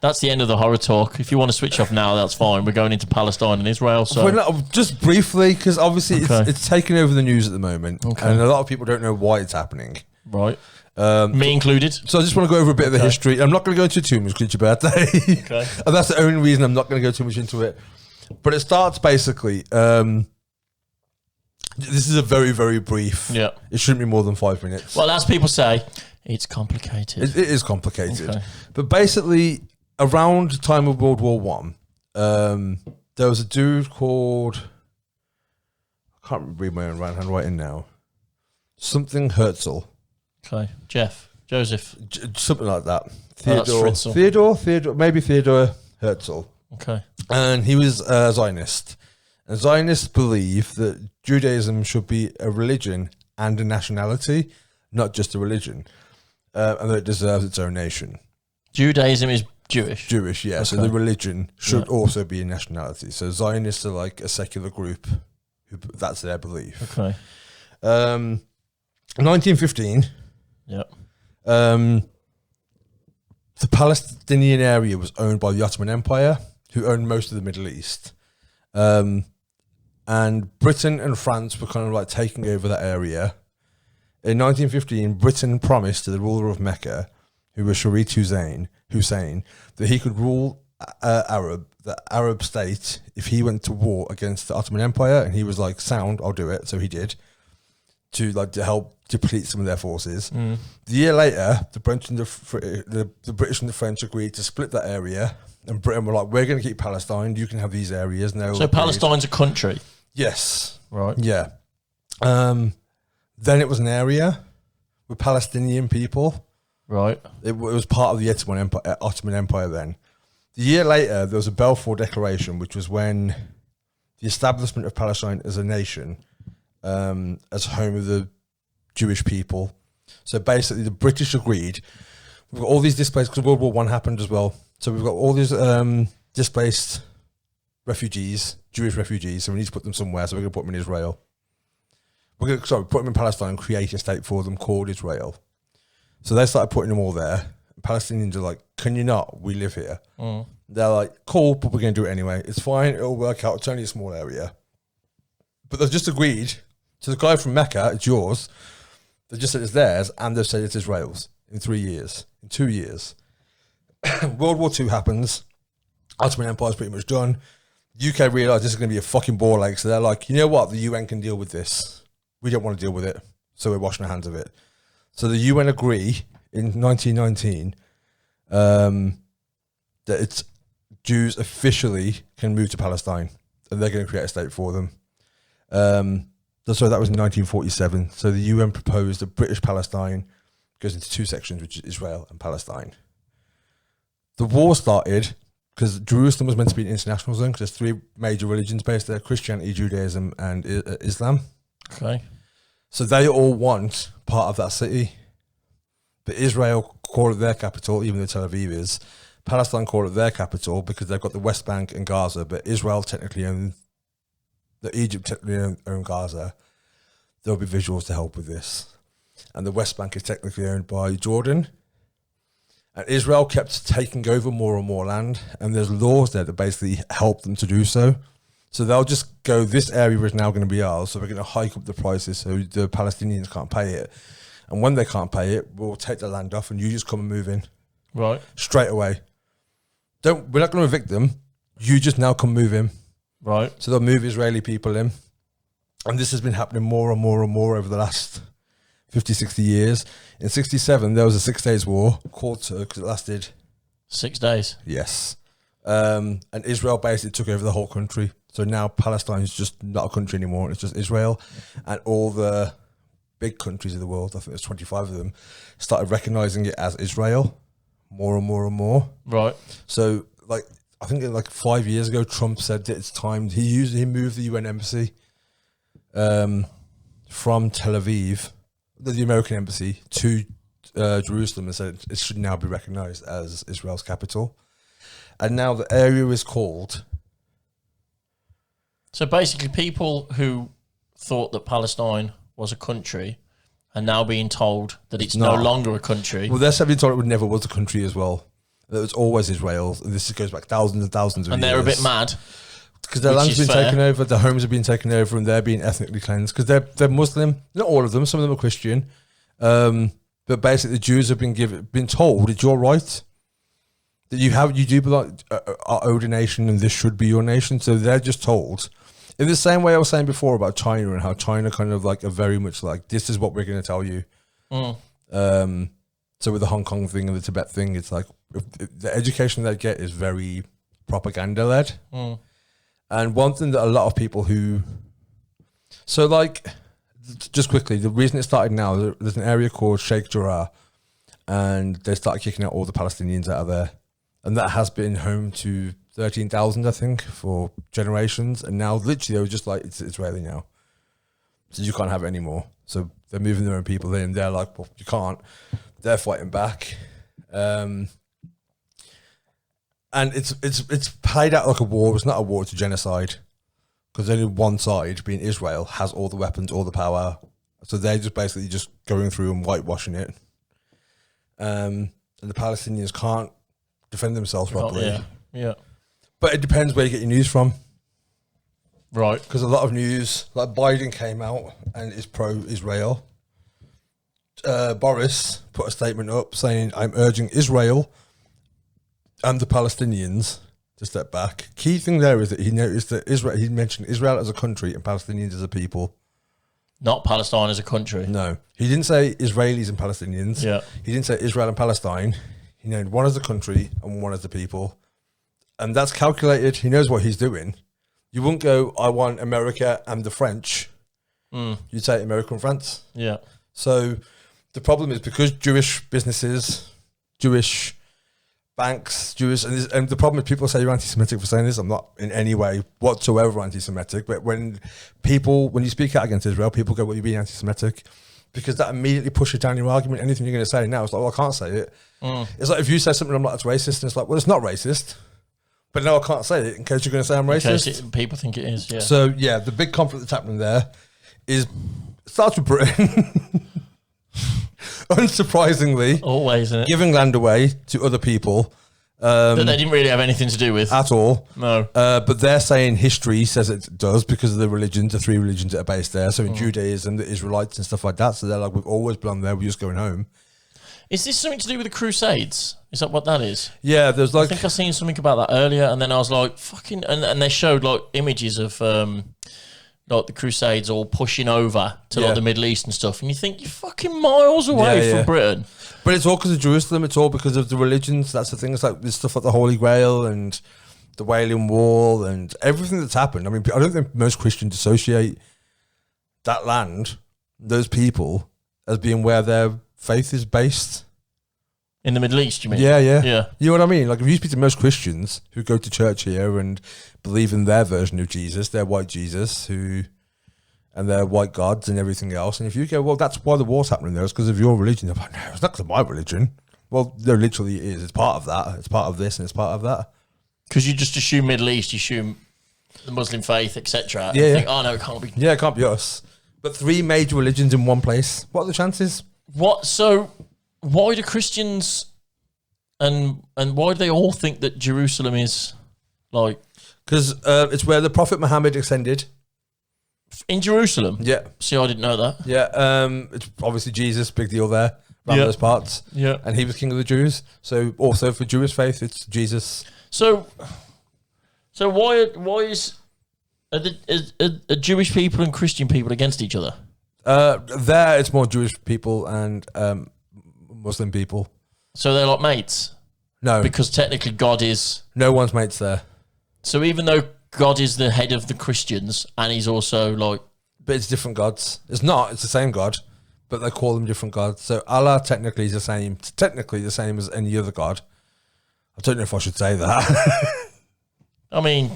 S1: That's the end of the horror talk. If you want to switch off now, that's fine. We're going into Palestine and Israel. So
S2: just briefly, because obviously it's taking over the news at the moment, and a lot of people don't know why it's happening.
S1: Right. Me included.
S2: So I just want to go over a bit of the history. I'm not going to go into too much because it's your birthday.
S1: Okay.
S2: And that's the only reason I'm not going to go too much into it. But it starts basically. This is a very, very brief.
S1: Yeah.
S2: It shouldn't be more than 5 minutes.
S1: Well, as people say, it's complicated.
S2: It is complicated.
S1: Okay.
S2: But basically, around the time of World War One, there was a dude called, I can't read my own right handwriting now. Something Herzl.
S1: Okay. Joseph.
S2: Something like that.
S1: Theodore,
S2: maybe Theodore Herzl.
S1: Okay.
S2: And he was a Zionist. And Zionists believe that Judaism should be a religion and a nationality, not just a religion, and that it deserves its own nation.
S1: Judaism is Jewish.
S2: Jewish, yeah. Okay. So the religion should also be a nationality. So Zionists are like a secular group. That's their belief.
S1: Okay.
S2: 1915.
S1: Yep.
S2: the Palestinian area was owned by the Ottoman Empire, who owned most of the Middle East. And Britain and France were kind of like taking over that area. In 1915, Britain promised to the ruler of Mecca, who was Sharif Hussein, that he could rule the Arab state if he went to war against the Ottoman Empire. And he was like, sound, I'll do it. So he did, to help deplete some of their forces. The year later, the British and the French agreed to split that area. And Britain were like, we're going to keep Palestine. You can have these areas.
S1: So Palestine's a country?
S2: Yes.
S1: Right.
S2: Yeah. Then it was an area with Palestinian people.
S1: Right.
S2: It was part of the Ottoman Empire then. The year later, there was a Balfour Declaration, which was when the establishment of Palestine as a nation, as home of the Jewish people. So basically, the British agreed. We've got all these displaced, because World War I happened as well. So we've got all these displaced refugees, Jewish refugees, so we need to put them somewhere, so we're going to put them in Israel. Put them in Palestine and create a state for them called Israel. So they started putting them all there. Palestinians are like, can you not? We live here. They're like, cool, but we're going to do it anyway. It's fine, it'll work out, it's only a small area. But they've just agreed to the guy from Mecca, it's yours. They just said it's theirs, and they've said it's Israel's in 3 years, in 2 years. World War II happens. Ottoman Empire's pretty much done. UK realised this is going to be a fucking ball ache, so they're like, you know what? The UN can deal with this. We don't want to deal with it, so we're washing our hands of it. So the UN agree in 1919 that it's Jews officially can move to Palestine, and they're going to create a state for them. So that was in 1947. So the UN proposed that British Palestine goes into 2 sections, which is Israel and Palestine. The war started because Jerusalem was meant to be an international zone, because there's 3 major religions based there: Christianity, Judaism, and Islam.
S1: Okay.
S2: So they all want part of that city. But Israel call it their capital, even though Tel Aviv is. Palestine call it their capital because they've got the West Bank and Gaza, but Israel technically Egypt technically own Gaza. There'll be visuals to help with this. And the West Bank is technically owned by Jordan. And Israel kept taking over more and more land, and there's laws there that basically help them to do so. So they'll just go, this area is now going to be ours, so we're going to hike up the prices so the Palestinians can't pay it. And when they can't pay it, we'll take the land off and you just come and move in.
S1: Right. Straight
S2: away. We're not going to evict them. You just now come move in.
S1: Right.
S2: So they'll move Israeli people in. And this has been happening more and more and more over the last 50, 60 years. In 67, there was a 6 days war called because it lasted
S1: 6 days.
S2: Yes. And Israel basically took over the whole country. So now Palestine is just not a country anymore. It's just Israel. And all the big countries of the world, I think there's 25 of them, started recognizing it as Israel more and more and more.
S1: Right.
S2: So I think 5 years ago, Trump said that it's time. He moved the UN embassy from Tel Aviv, the American embassy, to Jerusalem, and said it should now be recognized as Israel's capital. And now the area is called...
S1: So basically people who thought that Palestine was a country are now being told that it's no longer a country.
S2: Well, they're being told it never was a country as well. It was always Israel. And this goes back thousands and thousands of years.
S1: And they're a bit mad.
S2: Because their land's been taken over, their homes have been taken over, and they're being ethnically cleansed. Because they're Muslim. Not all of them. Some of them are Christian. But basically, the Jews have been told it's your right. That you do belong our owed a nation, and this should be your nation. So they're just told. In the same way I was saying before about China and how China kind of are very much like, this is what we're going to tell you. So with the Hong Kong thing and the Tibet thing, it's like the education they get is very propaganda led. And one thing that a lot of people who... So just quickly, the reason it started now, there's an area called Sheikh Jarrah, and they started kicking out all the Palestinians out of there. And that has been home to 13,000, I think, for generations. And now, literally, they were just like, it's Israeli now. So you can't have it anymore. So they're moving their own people in. They're like, well, you can't. They're fighting back. And it's played out like a war. It's not a war, it's a genocide. Because only one side, being Israel, has all the weapons, all the power. So they're just basically just going through and whitewashing it. And and the Palestinians can't defend themselves properly.
S1: Yeah.
S2: But it depends where you get your news from.
S1: Right.
S2: Because a lot of news, like Biden came out and is pro-Israel. Boris put a statement up saying, I'm urging Israel and the Palestinians to step back. Key thing there is that he noticed that he mentioned Israel as a country and Palestinians as a people.
S1: Not Palestine as a country.
S2: No. He didn't say Israelis and Palestinians.
S1: Yeah.
S2: He didn't say Israel and Palestine. He named one as a country and one as the people. And that's calculated. He knows what he's doing. You wouldn't go, I want America and the French. You'd say America and France.
S1: Yeah.
S2: So the problem is because Jewish businesses, Jewish banks, and the problem is people say you're anti-Semitic for saying this. I'm not in any way whatsoever anti-Semitic. But when you speak out against Israel, people go, well, you're being anti-Semitic. Because that immediately pushes down your argument. Anything you're going to say now, it's like, well, I can't say it. It's like if you say something, I'm like, it's racist. And it's like, well, it's not racist. But no, I can't say it in case you're going to say I'm racist.
S1: People think it is, yeah.
S2: So, yeah, the big conflict that's happening there starts with Britain. Unsurprisingly.
S1: Always, isn't it?
S2: Giving land away to other people.
S1: That they didn't really have anything to do with.
S2: At all.
S1: No.
S2: But they're saying history says it does because of the religions, the three religions that are based there. So in Judaism, the Israelites and stuff like that. So they're like, we've always belonged there. We're just going home.
S1: Is this something to do with the Crusades? Is that what that is?
S2: Yeah, there's like...
S1: I think I seen something about that earlier, and then I was like, fucking... And they showed, like, images of, like, the Crusades all pushing over to, like, the Middle East and stuff, and you think, you're fucking miles away from Britain.
S2: But it's all because of Jerusalem. It's all because of the religions. That's the thing. It's like, there's stuff like the Holy Grail and the Wailing Wall and everything that's happened. I mean, I don't think most Christians associate that land, those people, as being where their faith is based.
S1: In the Middle East, you mean?
S2: Yeah.
S1: Yeah.
S2: You know what I mean? Like, if you speak to most Christians who go to church here and believe in their version of Jesus, their white Jesus, and their white gods and everything else, and if you go, well, that's why the war's happening there, it's because of your religion. They're like, no, it's not because of my religion. Well, there literally is. It's part of that. It's part of this and it's part of that.
S1: Because you just assume Middle East, you assume the Muslim faith, etc.
S2: Yeah.
S1: Think, oh, no, it can't be.
S2: Yeah, it can't be us. But three major religions in one place. What are the chances?
S1: What? So, why do Christians and why do they all think that Jerusalem is like?
S2: Because it's where the Prophet Muhammad ascended.
S1: In Jerusalem?
S2: Yeah.
S1: See, I didn't know that.
S2: Yeah. It's obviously Jesus, big deal there, around those parts.
S1: Yeah.
S2: And he was king of the Jews. So also for Jewish faith, it's Jesus.
S1: So why are Jewish people and Christian people against each other?
S2: There, it's more Jewish people and Muslim people.
S1: So they're like mates?
S2: No.
S1: Because technically God is...
S2: No one's mates there.
S1: So even though God is the head of the Christians and he's also like...
S2: But it's different gods. It's not. It's the same God, but they call them different gods. So Allah technically is the same as any other God. I don't know if I should say that.
S1: I mean...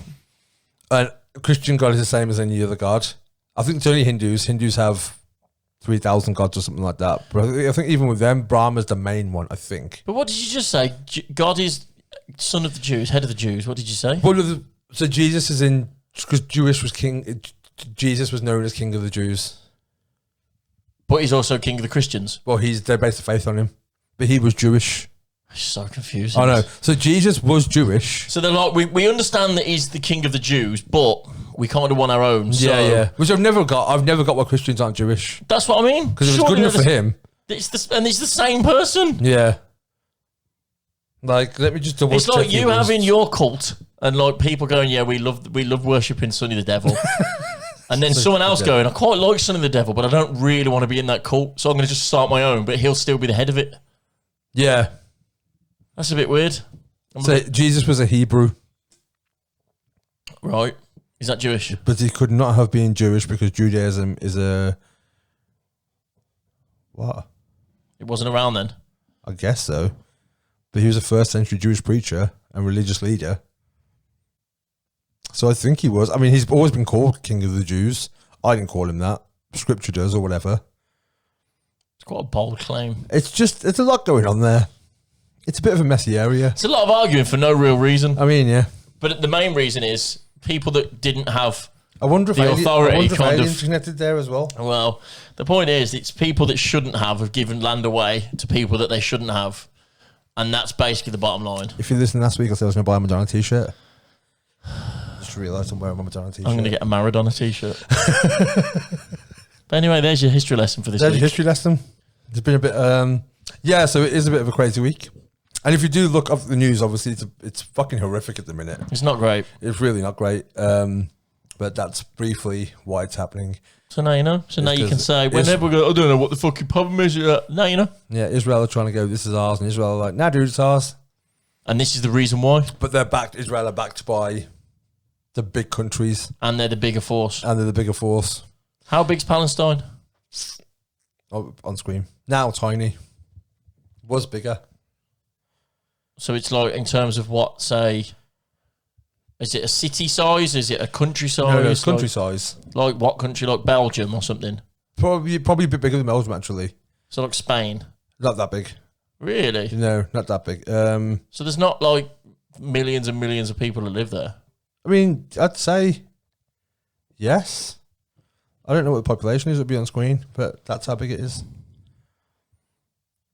S2: And Christian God is the same as any other God. I think it's only Hindus. Hindus have 3,000 gods or something like that. But I think even with them, Brahma's the main one, I think.
S1: But what did you just say? God is son of the Jews, head of the Jews. What did you say?
S2: Well, so Jesus is in... Because Jewish was king... Jesus was known as king of the Jews.
S1: But he's also king of the Christians.
S2: Well, they based the faith on him. But he was Jewish.
S1: It's so confusing.
S2: I know. So Jesus was Jewish.
S1: So they're like, we understand that he's the king of the Jews, but we kind of want our own. So
S2: Yeah. Which I've never got. I've never got why Christians aren't Jewish.
S1: That's what I mean.
S2: Because it was good enough for him.
S1: And it's the same person.
S2: Yeah. Like, let me just double check.
S1: It's like you having your cult and like people going, yeah, we love worshipping Sonny the Devil. And then someone else going, I quite like Sonny the Devil, but I don't really want to be in that cult, so I'm going to just start my own, but he'll still be the head of it.
S2: Yeah.
S1: That's a bit weird.
S2: So Jesus was a Hebrew.
S1: Right. Is that Jewish?
S2: But he could not have been Jewish because Judaism is a... What?
S1: It wasn't around then?
S2: I guess so. But he was a first century Jewish preacher and religious leader. So I think he was. I mean, he's always been called King of the Jews. I didn't call him that. Scripture does or whatever.
S1: It's quite a bold claim.
S2: It's a lot going on there. It's a bit of a messy area.
S1: It's a lot of arguing for no real reason.
S2: I mean, yeah.
S1: But the main reason is people that didn't have
S2: the authority
S1: kind of
S2: connected there as well.
S1: Well, the point is, it's people that shouldn't have given land away to people that they shouldn't have. And that's basically the bottom line.
S2: If you listened last week, I said I was going to buy a Madonna t-shirt. Just realised I'm wearing my Madonna t-shirt.
S1: I'm going to get a Maradona t-shirt. But anyway, there's your history lesson for this
S2: There's
S1: week.
S2: your history lesson. It's been a bit... yeah, so it is a bit of a crazy week. And if you do look up the news, obviously, it's fucking horrific at the minute.
S1: It's not great.
S2: It's really not great. But that's briefly why it's happening.
S1: So now you know. So now you can say, whenever we go, I don't know what the fucking problem is. Now you know.
S2: Yeah, Israel are trying to go, this is ours. And Israel are like, nah, dude, it's ours.
S1: And this is the reason why.
S2: But they're backed, Israel are backed by the big countries.
S1: And they're the bigger force.
S2: And they're the bigger force.
S1: How big's Palestine?
S2: Oh, on screen. Now tiny. Was bigger.
S1: So it's like in terms of what, say, is it a city size? Is it a country size?
S2: No, it's country size.
S1: Like what country? Like Belgium or something?
S2: Probably a bit bigger than Belgium, actually.
S1: So like Spain?
S2: Not that big.
S1: Really?
S2: No, not that big.
S1: So there's not like millions and millions of people that live there?
S2: I mean, I'd say yes. I don't know what the population is. It'll be on screen, but that's how big it is.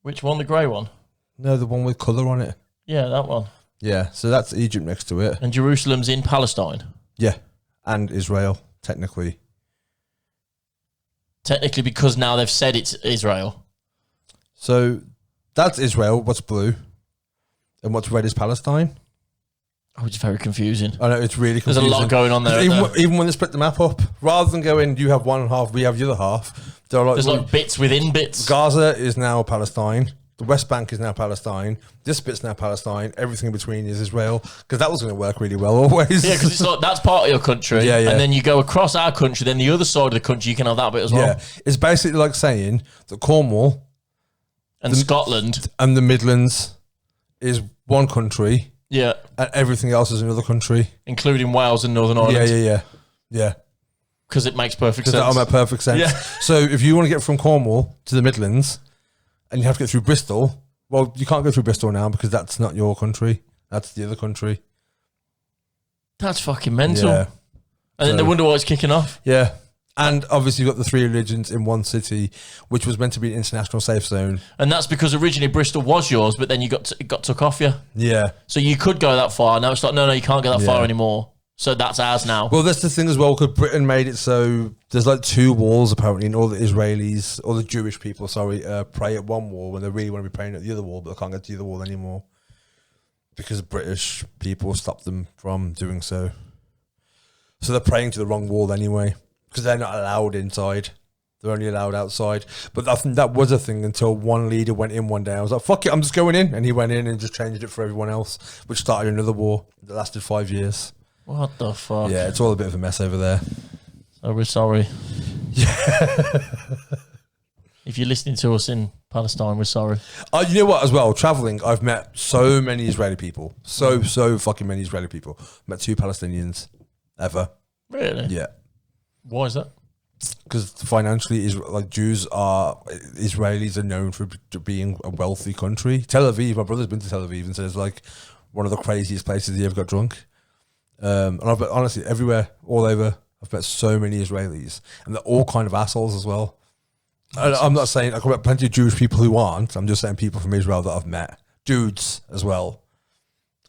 S1: Which one? The grey one?
S2: No, the one with colour on it.
S1: Yeah, that one.
S2: Yeah, so that's Egypt next to it.
S1: And Jerusalem's in Palestine?
S2: Yeah, and Israel, technically.
S1: Technically, because now they've said it's Israel.
S2: So that's Israel, what's blue. And what's red is Palestine.
S1: Oh, it's very confusing.
S2: I know, it's really confusing.
S1: There's a lot going on there.
S2: Even when they split the map up, rather than going, you have one half, we have the other half,
S1: there's like bits within bits.
S2: Gaza is now Palestine. The West Bank is now Palestine. This bit's now Palestine. Everything in between is Israel. Because that was going to work really well always.
S1: Yeah, because it's like, that's part of your country.
S2: Yeah, yeah.
S1: And then you go across our country, then the other side of the country, you can have that bit as well.
S2: Yeah, it's basically like saying that Cornwall
S1: and Scotland
S2: and the Midlands is one country.
S1: Yeah.
S2: And everything else is another country.
S1: Including Wales and Northern Ireland.
S2: Yeah.
S1: Because it makes perfect sense.
S2: That makes perfect sense.
S1: Yeah.
S2: So if you want to get from Cornwall to the Midlands and you have to get through Bristol, well, you can't go through Bristol now because that's not your country. That's the other country.
S1: That's fucking mental.
S2: Yeah.
S1: And then they wonder why it's kicking off.
S2: Yeah. And obviously you've got the three religions in one city, which was meant to be an international safe zone.
S1: And that's because originally Bristol was yours, but then it got took off you.
S2: Yeah.
S1: So you could go that far. Now it's like, no, you can't go that far anymore. So that's ours now.
S2: Well, that's the thing as well, because Britain made it so there's like two walls apparently, and all the Israelis, or the Jewish people, pray at one wall when they really want to be praying at the other wall, but they can't get to the other wall anymore because British people stopped them from doing so. So they're praying to the wrong wall anyway, because they're not allowed inside. They're only allowed outside. But I think that was a thing until one leader went in one day. I was like, fuck it, I'm just going in. And he went in and just changed it for everyone else, which started another war that lasted 5 years.
S1: What the fuck?
S2: Yeah, it's all a bit of a mess over there.
S1: So we're sorry.
S2: Yeah.
S1: If you're listening to us in Palestine, we're sorry.
S2: You know what, as well, traveling, I've met so many Israeli people. So fucking many Israeli people. Met 2 Palestinians ever.
S1: Really?
S2: Yeah.
S1: Why is that?
S2: Because financially, Israelis are known for being a wealthy country. Tel Aviv, my brother's been to Tel Aviv and says like one of the craziest places he ever got drunk. And I've met, honestly, everywhere, all over, I've met so many Israelis, and they're all kind of assholes as well. I'm not saying I've met plenty of Jewish people who aren't. I'm just saying people from Israel that I've met, dudes as well.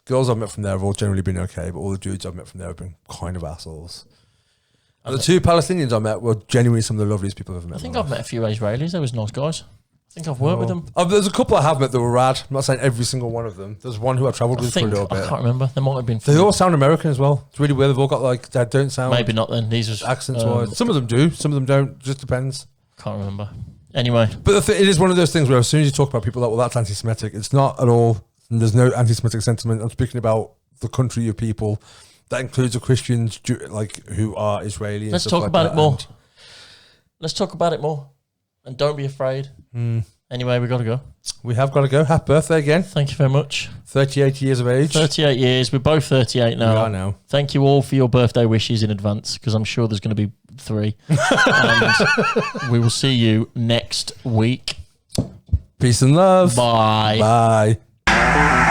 S2: Girls I've met from there have all generally been okay, but all the dudes I've met from there have been kind of assholes. And the 2 Palestinians I met were genuinely some of the loveliest people I've ever met.
S1: I think I've met a few Israelis. They was nice guys. I think I've worked with them.
S2: There's a couple I have met that were rad. I'm not saying every single one of them. There's one who I travelled with for a little bit.
S1: I can't remember. There might have been.
S2: They all sound American as well. It's really weird. They've all got like, they don't sound.
S1: Maybe not then. These are
S2: accents wise. Some of them do. Some of them don't. Just depends.
S1: Can't remember. Anyway.
S2: But it is one of those things where as soon as you talk about people like, well, that's anti-Semitic. It's not at all. There's no anti-Semitic sentiment. I'm speaking about the country of people. That includes the Christians, like who are Israeli.
S1: Let's talk about it more. Let's talk about it more. And don't be afraid. Anyway, we got to go.
S2: We have got to go. Happy birthday again.
S1: Thank you very much.
S2: 38 years of age.
S1: 38 years. We're both 38 now.
S2: We are now.
S1: Thank you all for your birthday wishes in advance, because I'm sure there's going to be 3. And we will see you next week.
S2: Peace and love.
S1: Bye.
S2: Bye.